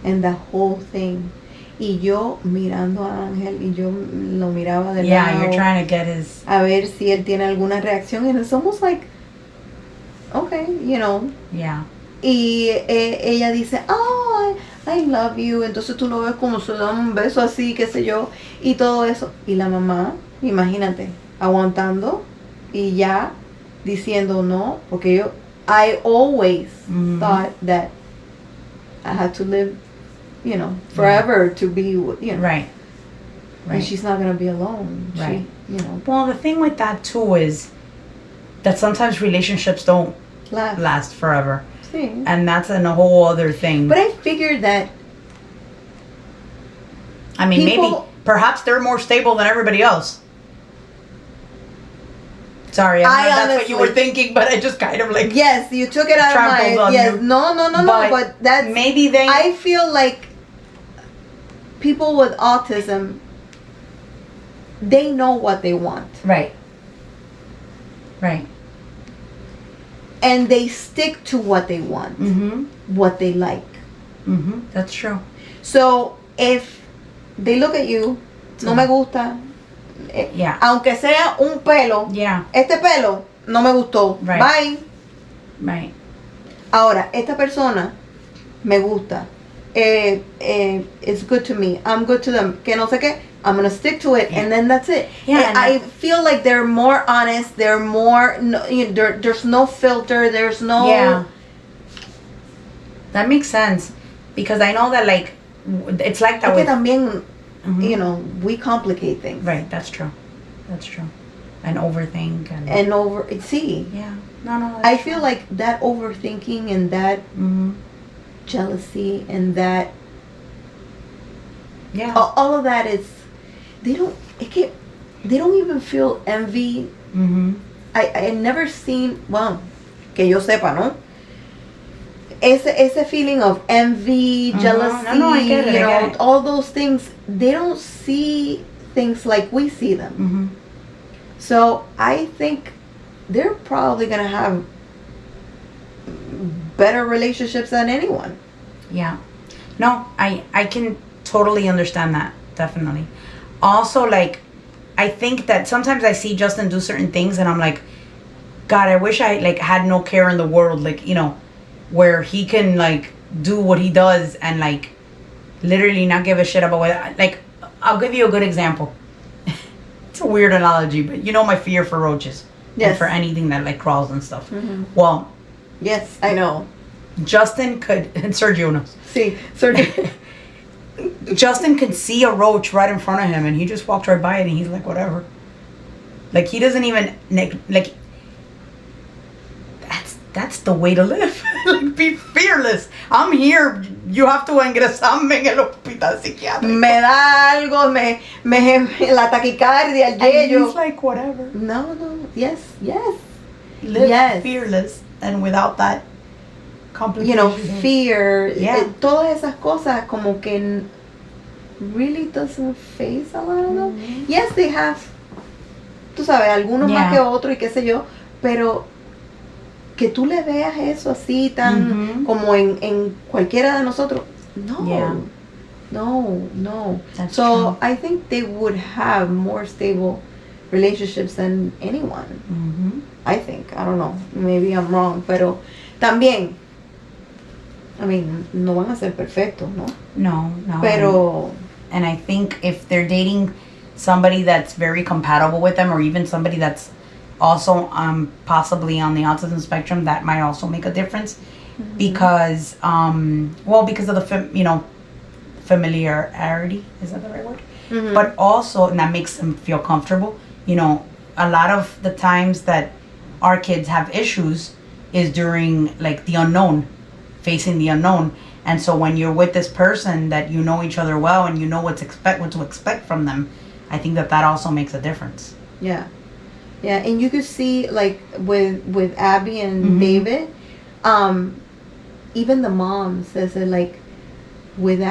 and the whole thing. Y yo mirando a Ángel, y yo lo miraba de lado. Yeah, you're trying to get his... A ver si él tiene alguna reacción. And it's almost like, okay, you know. Yeah. Y ella dice, oh, I love you. Entonces tú lo ves como se da un beso así, qué sé yo. Y todo eso. Y la mamá, imagínate, aguantando. Y ya diciendo no. Porque I always thought that I had to live, you know, forever to be, you know. Right. And she's not going to be alone. Right. She, you know. Well, the thing with that, too, is that sometimes relationships don't last forever. Sí. And that's a whole other thing. But I figured that I mean, maybe, perhaps they're more stable than everybody else. Sorry, I know that's what you were thinking, but I just kind of like... Yes, you took it out of my... Yes, no, but that's... Maybe they... I feel like people with autism, they know what they want. Right. Right. And they stick to what they want. What they like. That's true. So, if they look at you, no me gusta... Yeah. Aunque sea un pelo, yeah. Este pelo no me gustó. Right. Bye. Right. Ahora, esta persona me gusta. It's good to me. I'm good to them. Que no sé qué. I'm gonna stick to it, and then that's it. Yeah, and I feel like they're more honest. They're more. No, there's no filter. There's no. Yeah. That makes sense, because I know that like it's like that. With también, we complicate things. Right. That's true. That's true. And overthink and over. See. Yeah. No. I feel like that overthinking and that jealousy and that. Yeah. All of that is. They don't even feel envy. I never seen, well, que yo sepa, ¿no? Ese feeling of envy, jealousy, I get it. All those things, they don't see things like we see them. So I think they're probably gonna have better relationships than anyone. Yeah. No, I can totally understand that, definitely. Also, like, I think that sometimes I see Justin do certain things and I'm like, God, I wish I like had no care in the world, like, where he can like do what he does and like literally not give a shit about what, like, I'll give you a good example. It's a weird analogy, but my fear for roaches. Yes. And for anything that like crawls and stuff. Well, yes, I know. Justin could, and Sergio knows. See, Sergio. Justin could see a roach right in front of him and he just walked right by it and he's like, whatever. Like, he doesn't even, like, that's the way to live. Like, be fearless. I'm here. You have to ingresarme en el hospital psiquiátrico. Me da algo, la taquicardia, el yello. And he's like, whatever. No. Yes. Live fearless and without that complication. Fear. Yeah. Todas esas cosas como que really doesn't face a lot of them. Yes, they have, tú sabes, algunos más que otros y qué sé yo, pero que tú le veas eso así tan como en cualquiera de nosotros. No. Yeah. No. That's so true. I think they would have more stable relationships than anyone. I think. I don't know. Maybe I'm wrong. Pero también, I mean, no van a ser perfectos, ¿no? No. Pero... And I think if they're dating somebody that's very compatible with them, or even somebody that's also possibly on the autism spectrum, that might also make a difference. Because, because of the, familiarity, is that the right word? But also, and that makes them feel comfortable. A lot of the times that our kids have issues is during, like, the unknown, facing the unknown. And so when you're with this person that you know each other well and you know what to expect from them, I think that also makes a difference. Yeah, and you could see, like, with Abby and David, even the mom says that, like, with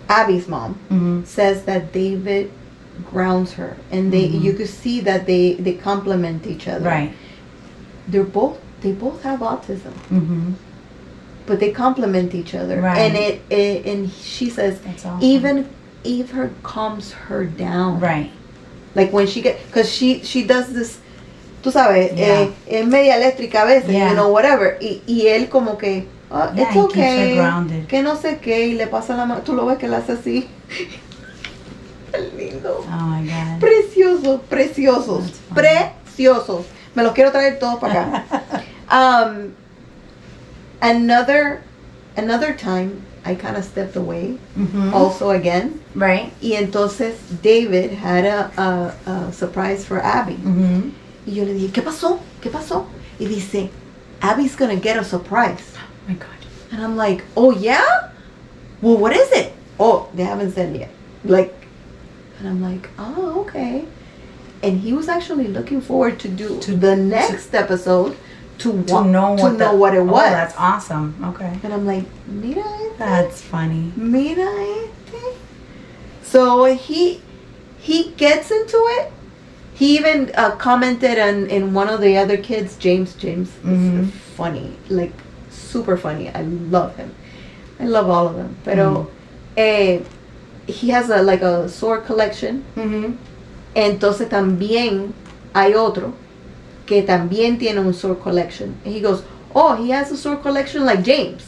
Abby's mom says that David grounds her, and you could see that they complement each other. Right. They both have autism. But they complement each other. Right. And she says, awesome. even Eva calms her down. Right. Like when she because she does this, tú sabes, es media eléctrica a veces, whatever. Y él como que, it's okay. Que no sé qué, y le pasa la mano, tú lo ves que le hace así. Qué lindo. Oh my God. Preciosos. Me los quiero traer todos para acá. Another time, I kind of stepped away, also again. Right. Y entonces David had a surprise for Abby. Y yo le dije, ¿qué pasó? Y dice, Abby's gonna get a surprise. Oh my God. And I'm like, oh yeah? Well, what is it? Oh, they haven't said yet. Like, and I'm like, oh, okay. And he was actually looking forward to the next episode. To know what it was. Oh, that's awesome. Okay. And I'm like, mira este. That's funny. Mira este. So he gets into it. He even commented in one of the other kids, James. Is funny, like super funny. I love him. I love all of them. Pero he has a sword collection. Entonces también hay otro que también tiene un sword collection. And he goes, oh, he has a sword collection like James.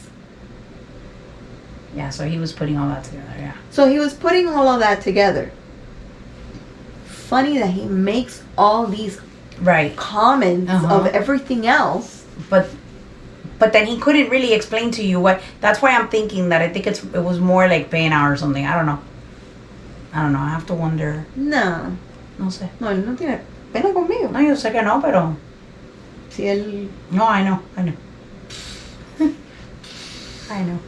Yeah, so he was putting all that together, yeah. So he was putting all of that together. Funny that he makes all these comments of everything else. But then he couldn't really explain to you what. That's why I'm thinking that I think it was more like pena or something. I don't know. I have to wonder. No sé. No, él no tiene pena conmigo. No, yo sé que no, pero. Si él. No, I know. I know.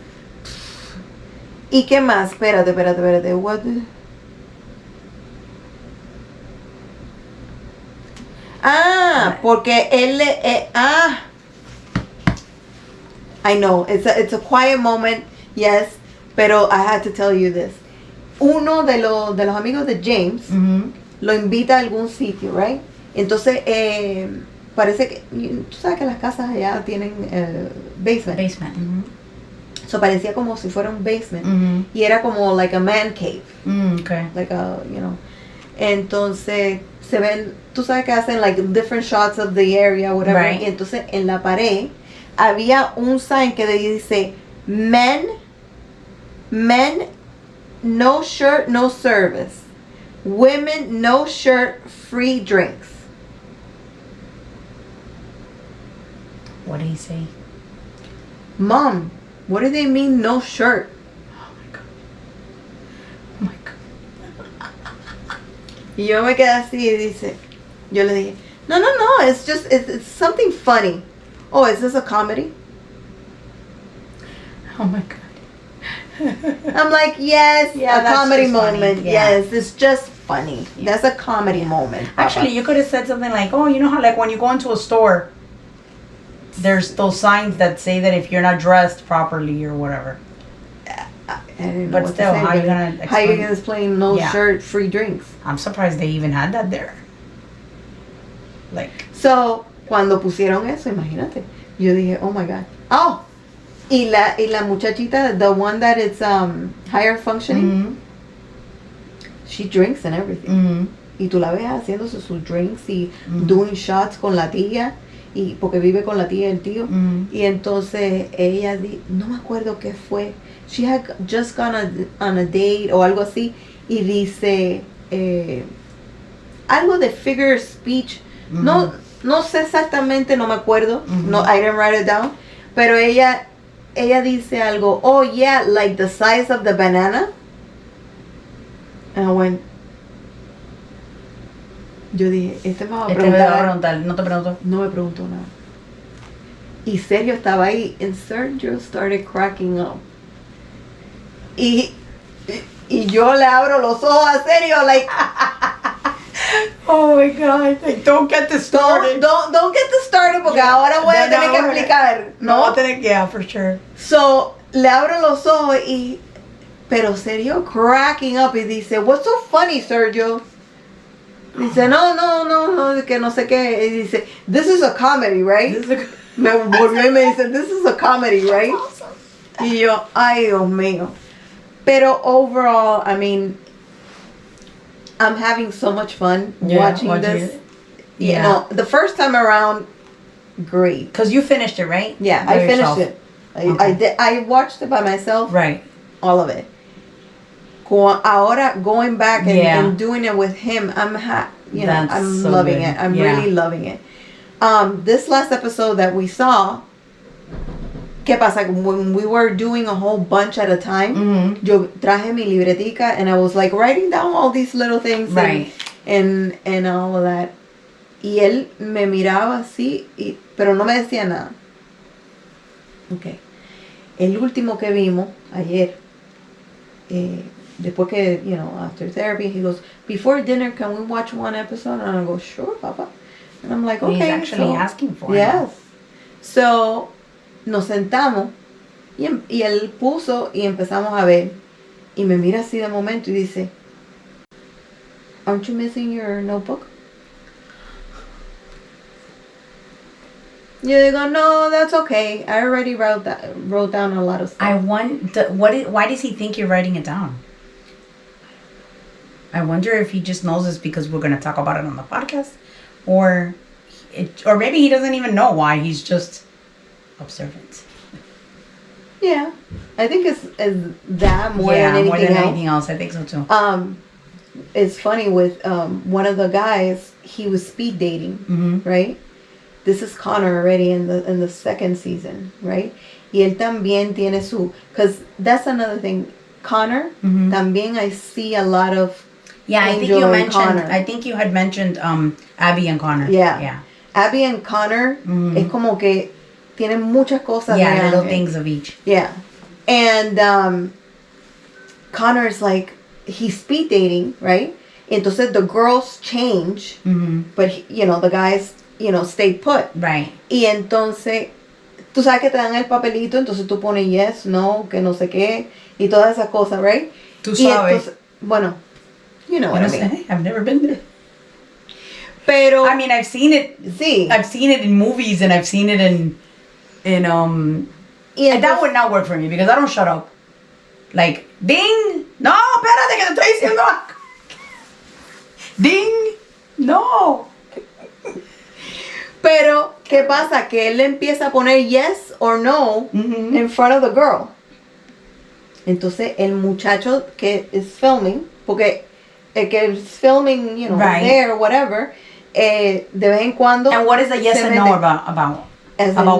¿Y qué más? Espérate. What? Porque él I know, it's a quiet moment, yes, pero I had to tell you this. Uno de los amigos de James lo invita a algún sitio, right? Entonces, parece que, tú sabes que las casas allá tienen basement. So parecía como si fuera un basement. Y era como like a man cave. Okay. Like a, Entonces, se ven, tú sabes que hacen like different shots of the area, whatever. Right. Y entonces, en la pared, había un sign que dice, men, no shirt, no service. Women, no shirt, free drinks. What did he say? Mom, what do they mean no shirt? Oh my god. Y yo me quedé así y yo le dije, no, it's something funny. Oh, is this a comedy? Oh my god. I'm like, yes, a comedy moment. Yeah. Yes, it's just funny. Yeah. That's a comedy moment. Papa. Actually, you could have said something like, oh, you know how like when you go into a store, there's those signs that say that if you're not dressed properly or whatever. But still, how are you gonna explain no shirt, free drinks? I'm surprised they even had that there. Like. So, cuando pusieron eso, imagínate, yo dije, oh my god. Oh, y la muchachita, the one that is higher functioning, she drinks and everything. Y tú la ves haciéndose sus drinks y doing shots con la tía, y porque vive con la tía y el tío. Y entonces ella, no me acuerdo qué fue, she had just gone on a date o algo así, y dice algo de figure of speech. No sé exactamente, no me acuerdo. No, I didn't write it down. Pero ella dice algo. Oh yeah, like the size of the banana. And I went. Yo dije, me va a preguntar. No te preguntó. No me preguntó nada. Y Sergio estaba ahí. And Sergio started cracking up. Y yo le abro los ojos a Sergio, like. Oh my god, like, don't get this started. Don't get this started porque ahora voy a tener que explicar. No, yeah, for sure. So, le abro los ojos pero Sergio cracking up y dice, what's so funny, Sergio? Dice, no, que no sé qué. Y dice, this is a comedy, right? Me volvió y me dice, this is a comedy, right? Awesome. Y yo, ay, Dios mío. Pero overall, I mean, I'm having so much fun watching this. You know, the first time around, great. Because you finished it, right? Yeah, I finished it. I did. I watched it by myself. Right. All of it. Ahora going back and doing it with him, I'm so loving it. I'm really loving it. This last episode that we saw, ¿qué pasa? When we were doing a whole bunch at a time, yo traje mi libretica and I was like writing down all these little things and all of that. Y él me miraba así, pero no me decía nada. Okay. El último que vimos ayer, después que, after therapy, he goes, before dinner, can we watch one episode? And I go, sure, Papa. And I'm like, okay. He's actually asking for it. Yes. So, nos sentamos y él puso y empezamos a ver. Y me mira así de momento y dice, aren't you missing your notebook? Yo digo, no, that's okay. I already wrote down a lot of stuff. Why does he think you're writing it down? I wonder if he just knows this because we're going to talk about it on the podcast, or or maybe he doesn't even know why. He's just observant. Yeah, I think it's that more than anything else. I think so too. It's funny with one of the guys. He was speed dating, right? This is Connor already in the second season, right? Y él también tiene su, because that's another thing. Connor, también I see a lot of. Yeah, I think you mentioned. Connor. I think you had mentioned Abby and Connor. Yeah. Abby and Connor es como que tienen muchas cosas. Yeah, little things of each. Yeah, and Connor's like he's speed dating, right? Entonces the girls change, but the guys stay put. Right. Y entonces tú sabes que te dan el papelito, entonces tú pones yes, no, que no sé qué y todas esas cosas, right? Tú sabes. Entonces, bueno, you know what I mean. I've never been there. Pero I mean, I've seen it. Sí. I've seen it in movies and I've seen it in and that would not work for me because I don't shut up. Like, ding, no, espérate que te estoy diciendo. Ding, no. Pero, ¿qué pasa? Que él empieza a poner yes or no in front of the girl. Entonces, el muchacho que es filming, porque el que es filming, right. there or whatever, de vez en cuando. And what is the yes and no about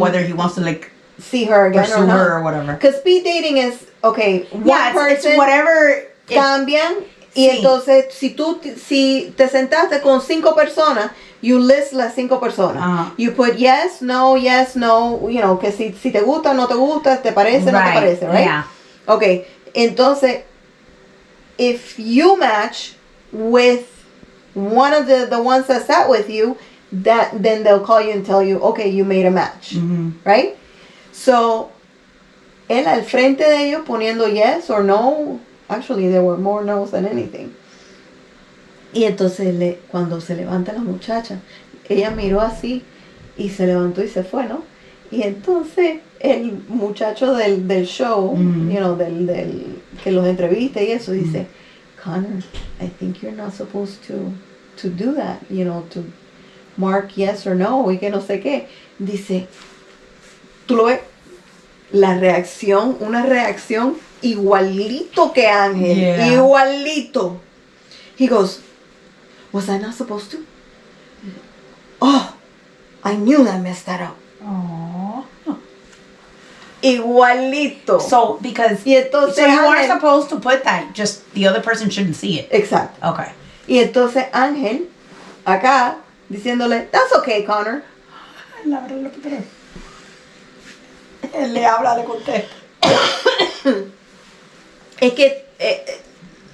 whether he wants to like see her again pursue her or whatever? Because speed dating is okay. One person, it's whatever. Cambian y entonces si te sentaste con 5 personas, you list las 5 personas. You put yes, no, que si te gusta, no te gusta, te parece, no te parece, right? Yeah. Okay, entonces if you match with one of the ones that sat with you, then they'll call you and tell you, okay, you made a match, right? So, él al frente de ellos poniendo yes or no. Actually, there were more no's than anything. Y entonces cuando se levanta la muchacha, ella miró así y se levantó y se fue, ¿no? Y entonces el muchacho del show, del que los entrevista y eso, dice, Connor, I think you're not supposed to do that, to mark yes or no y que no sé qué. Dice, tú lo ves, una reacción igualito que Ángel, igualito. He goes, was I not supposed to? Oh, I knew I messed that up. Aww. Igualito. So because y entonces so you aren't supposed to put that, just the other person shouldn't see it. Exacto. Okay. Y entonces Ángel acá diciéndole, that's okay, Connor. Él le habla, le contesta. Es que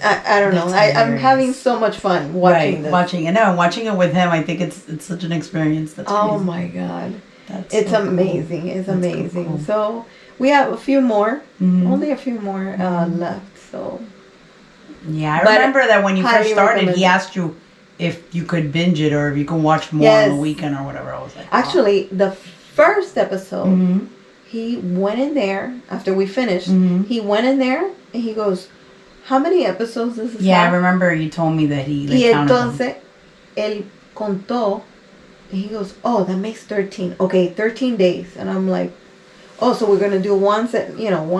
I don't know. I'm having so much fun watching this. Watching it with him. I think it's such an experience. That's crazy. My God. It's so amazing. Cool. It's amazing. Cool. So we have a few more. Only a few more left. So yeah, I remember that when you first started, he asked you if you could binge it or if you can watch more on the weekend or whatever. I was like, actually, the first episode, he went in there after we finished. He went in there and he goes, how many episodes does this have? I remember you told me that he counted entonces, them. Él contó, and he goes, oh, that makes 13. Okay, 13 days. And I'm like, oh, so we're going to do one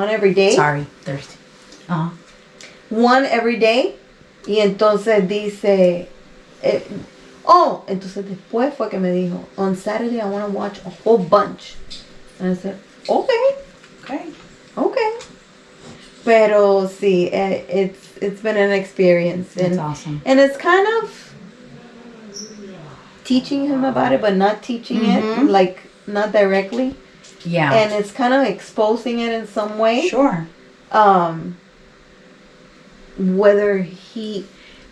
every day? Sorry, Thursday. One every day. Y entonces dice, entonces después fue que me dijo, on Saturday I want to watch a whole bunch. And I said, okay. Pero sí, it's been an experience. It's awesome. And it's kind of teaching him about it, but not teaching it, like not directly. Yeah. And it's kind of exposing it in some way. Sure. Whether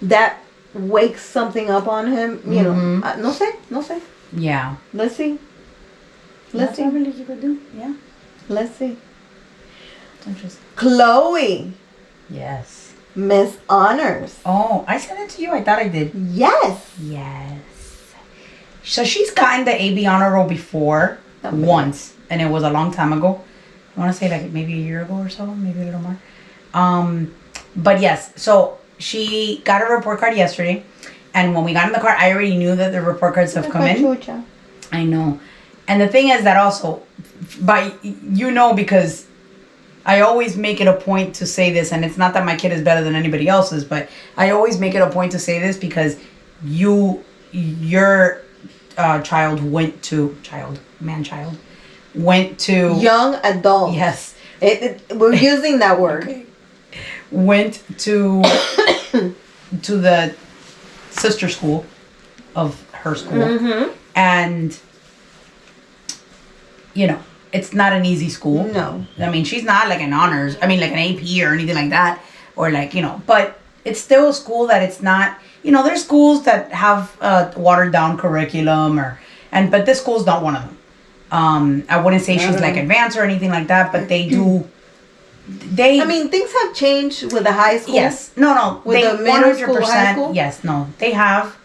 that wakes something up on him, no sé. Yeah. Let's see. That's what really you could do. Yeah. Let's see. Interesting. Chloe. Yes. Miss Honors. Oh, I sent it to you. I thought I did. Yes. So she's gotten the AB honor roll before once, and it was a long time ago. I want to say like maybe a year ago or so, maybe a little more. But yes, so she got her report card yesterday, and when we got in the car, I already knew that the report cards have come in. I know. And the thing is that also, because I always make it a point to say this, and it's not that my kid is better than anybody else's, but I always make it a point to say this because your child went to young adult. Yes. We're using that word. Okay. Went to to the sister school of her school. Mm-hmm. And, it's not an easy school. No. I mean, she's not like an honors, like an AP or anything like that. Or but it's still a school that it's not, there's schools that have a watered down curriculum but this school's not one of them. I wouldn't say she's like advanced or anything like that, but they do. Things have changed with the high school. Yes. No. With the middle school, high school. Yes. No. They have.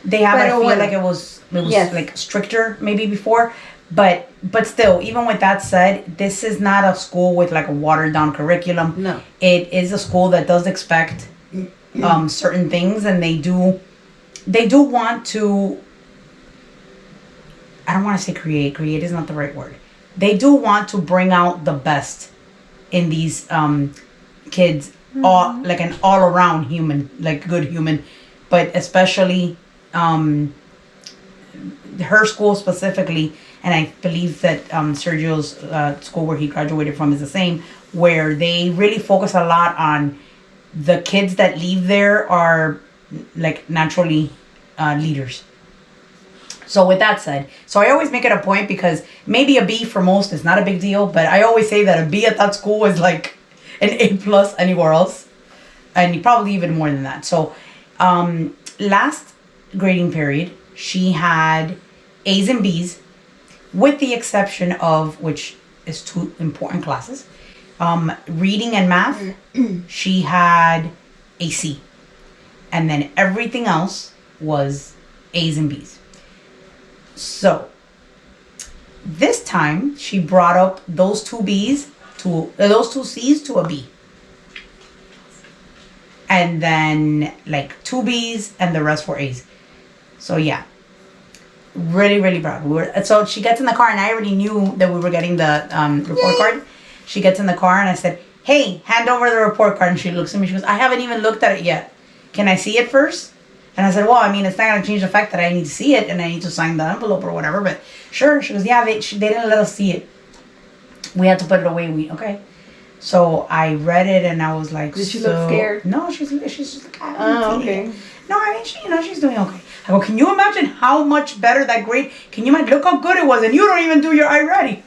I feel like it was yes. like stricter maybe before, but still, even with that said, this is not a school with like a watered down curriculum. No. It is a school that does expect certain things, and they do want to. I don't want to say create. Create is not the right word. They do want to bring out the best in these kids, all like an all-around human, like good human, but especially her school specifically, and I believe that Sergio's school where he graduated from is the same, where they really focus a lot on the kids that leave there are like naturally leaders. So with that said, I always make it a point because maybe a B for most is not a big deal, but I always say that a B at that school is like an A+ anywhere else, and probably even more than that. So last grading period, she had A's and B's, with the exception of, which is 2 important classes, reading and math, she had a C. And then everything else was A's and B's. So, this time, she brought up those 2 C's to a B. And then, 2 B's and the rest were A's. So, yeah. Really, really proud. So, she gets in the car, and I already knew that we were getting the report card. She gets in the car, and I said, hey, hand over the report card. And she looks at me, she goes, I haven't even looked at it yet. Can I see it first? And I said, well, it's not going to change the fact that I need to see it and I need to sign the envelope or whatever, but sure. She goes, yeah, they didn't let us see it. We had to put it away. Okay. So I read it and I was like, did she look scared? No, she's just like, okay. No, she's doing okay. I go, can you imagine how much better that grade? Can you imagine? Look how good it was, and you don't even do your iReady.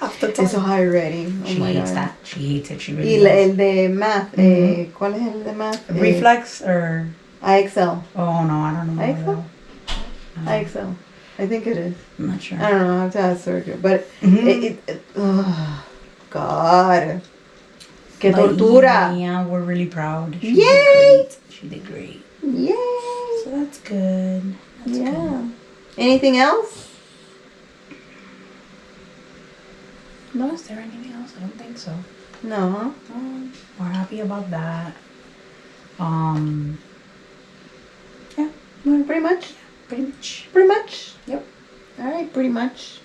Eso iReady. She hates that. She hates it. She really does. El de math. ¿Cuál es el de math? Reflex or? iExcel. Oh, no, I don't know. iExcel? iExcel. I think it is. I'm not sure. I don't know. I have to ask Sergio. But God. Qué tortura. Yeah, we're really proud. Yay! She did great. Yay! So that's good. That's good. Anything else? No, is there anything else? I don't think so. No. We're happy about that. Yeah. Well, pretty much. Pretty much. Pretty much. Yep. All right. Pretty much.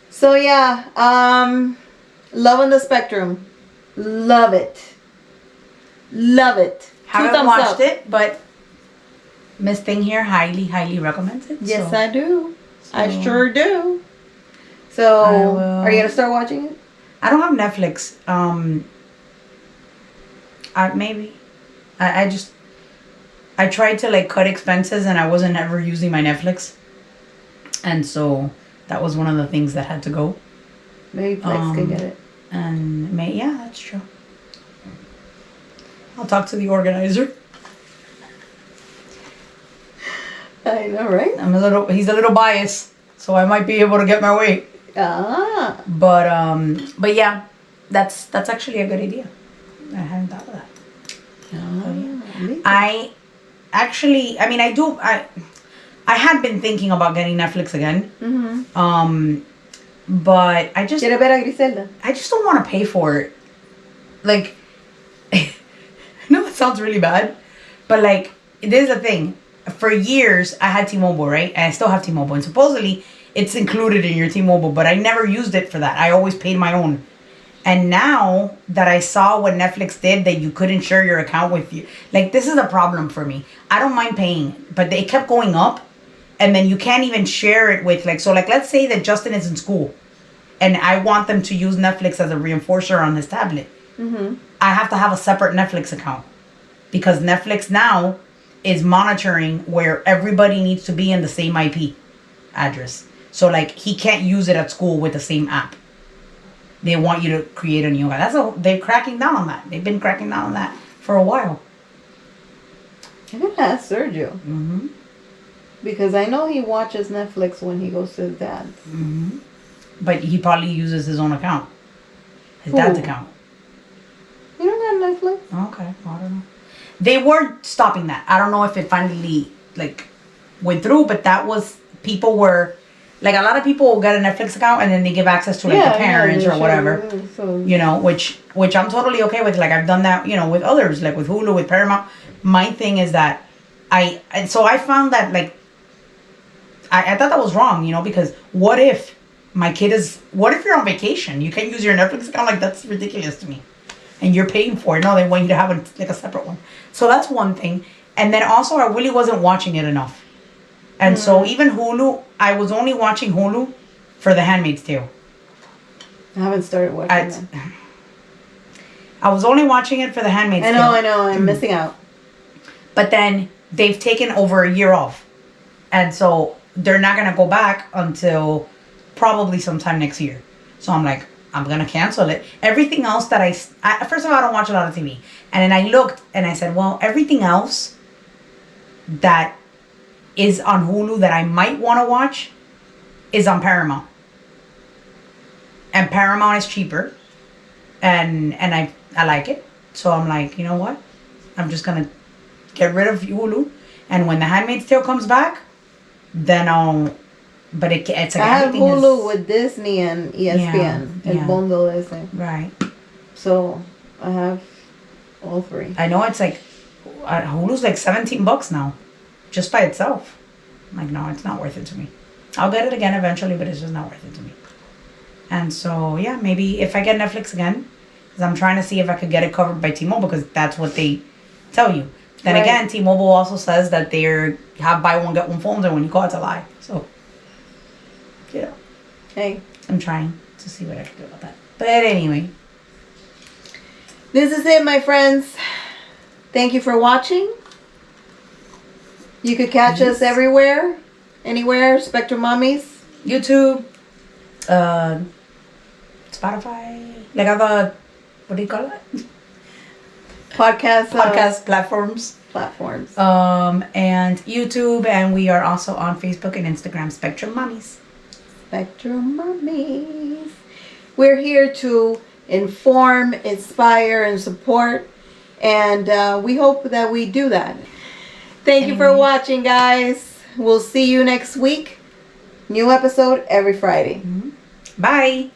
So yeah. Love on the Spectrum. Love it. Love it. Haven't watched it, but Miss Thing here highly, highly recommends it. Yes, I do. So. I sure do. So, are you gonna start watching it? I don't have Netflix. Maybe. I tried to cut expenses, and I wasn't ever using my Netflix, and so that was one of the things that had to go. Maybe Plex can get it. And yeah, that's true. I'll talk to the organizer. I know, right? He's a little biased, so I might be able to get my way. Ah. But yeah, that's actually a good idea. I hadn't thought of that. I actually, I had been thinking about getting Netflix again. Mm-hmm. But I just Quiere ver a Griselda. I just don't want to pay for it. I know it sounds really bad, but this is the thing. for years, I had T-Mobile, right? And I still have T-Mobile. And supposedly, it's included in your T-Mobile, but I never used it for that. I always paid my own. And now that I saw what Netflix did, that you couldn't share your account with you. Like, this is a problem for me. I don't mind paying, but they kept going up. And then you can't even share it with, like, so, like, let's say that Justin is in school. And I want them to use Netflix as a reinforcer on his tablet. Mm-hmm. I have to have a separate Netflix account. Because Netflix now is monitoring where everybody needs to be in the same IP address. So, like, he can't use it at school with the same app. They want you to create a new account. They're cracking down on that. They've been cracking down on that for a while. I'm going to ask Sergio. Mm-hmm. Because I know he watches Netflix when he goes to his dad's. Mm-hmm. But he probably uses his own account. His dad's account. You don't got Netflix? Okay, I don't know. They were stopping that. I don't know if it finally, like, went through, but that was, people were, like, a lot of people will get a Netflix account and then they give access to, like, the parents or whatever. So. You know, which I'm totally okay with. Like, I've done that, you know, with others, like with Hulu, with Paramount. My thing is that I found that, like, I thought that was wrong, you know, because what if you're on vacation? You can't use your Netflix account? Like, that's ridiculous to me. And you're paying for it. No, they want you to have a separate one. So that's one thing. And then also, I really wasn't watching it enough. And so even Hulu, I was only watching Hulu for The Handmaid's Tale. I haven't started watching that. I was only watching it for The Handmaid's Tale. I know. I'm missing out. But then they've taken over a year off. And so they're not going to go back until probably sometime next year. So I'm like, I'm going to cancel it. Everything else that I first of all, I don't watch a lot of TV. And then I looked and I said, well, everything else that is on Hulu that I might want to watch is on Paramount. And Paramount is cheaper. And I like it. So I'm like, you know what? I'm just going to get rid of Hulu. And when The Handmaid's Tale comes back, then I'll... But it's like I have Hulu with Disney and ESPN. El bundle ese. Right. So I have all three. I know it's like... Hulu's like $17 now. Just by itself. I'm like, no, it's not worth it to me. I'll get it again eventually, but it's just not worth it to me. And so, yeah, maybe if I get Netflix again, because I'm trying to see if I could get it covered by T-Mobile, because that's what they tell you. Then again, T-Mobile also says that they have buy one, get one phones, and when you call, it's a lie. So, yeah. Hey. I'm trying to see what I can do about that. But anyway. This is it, my friends. Thank you for watching. You could catch us everywhere. Anywhere. SpectrumMamis. YouTube. Spotify. Like other, what do you call it? Podcast platforms. And YouTube. And we are also on Facebook and Instagram. SpectrumMamis. SpectrumMamis. We're here to inform, inspire, and support. And we hope that we do that. Thank you for watching, guys. We'll see you next week. New episode every Friday. Bye.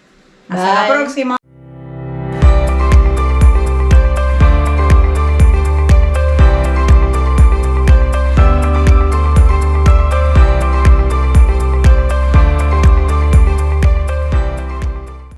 Hasta la próxima.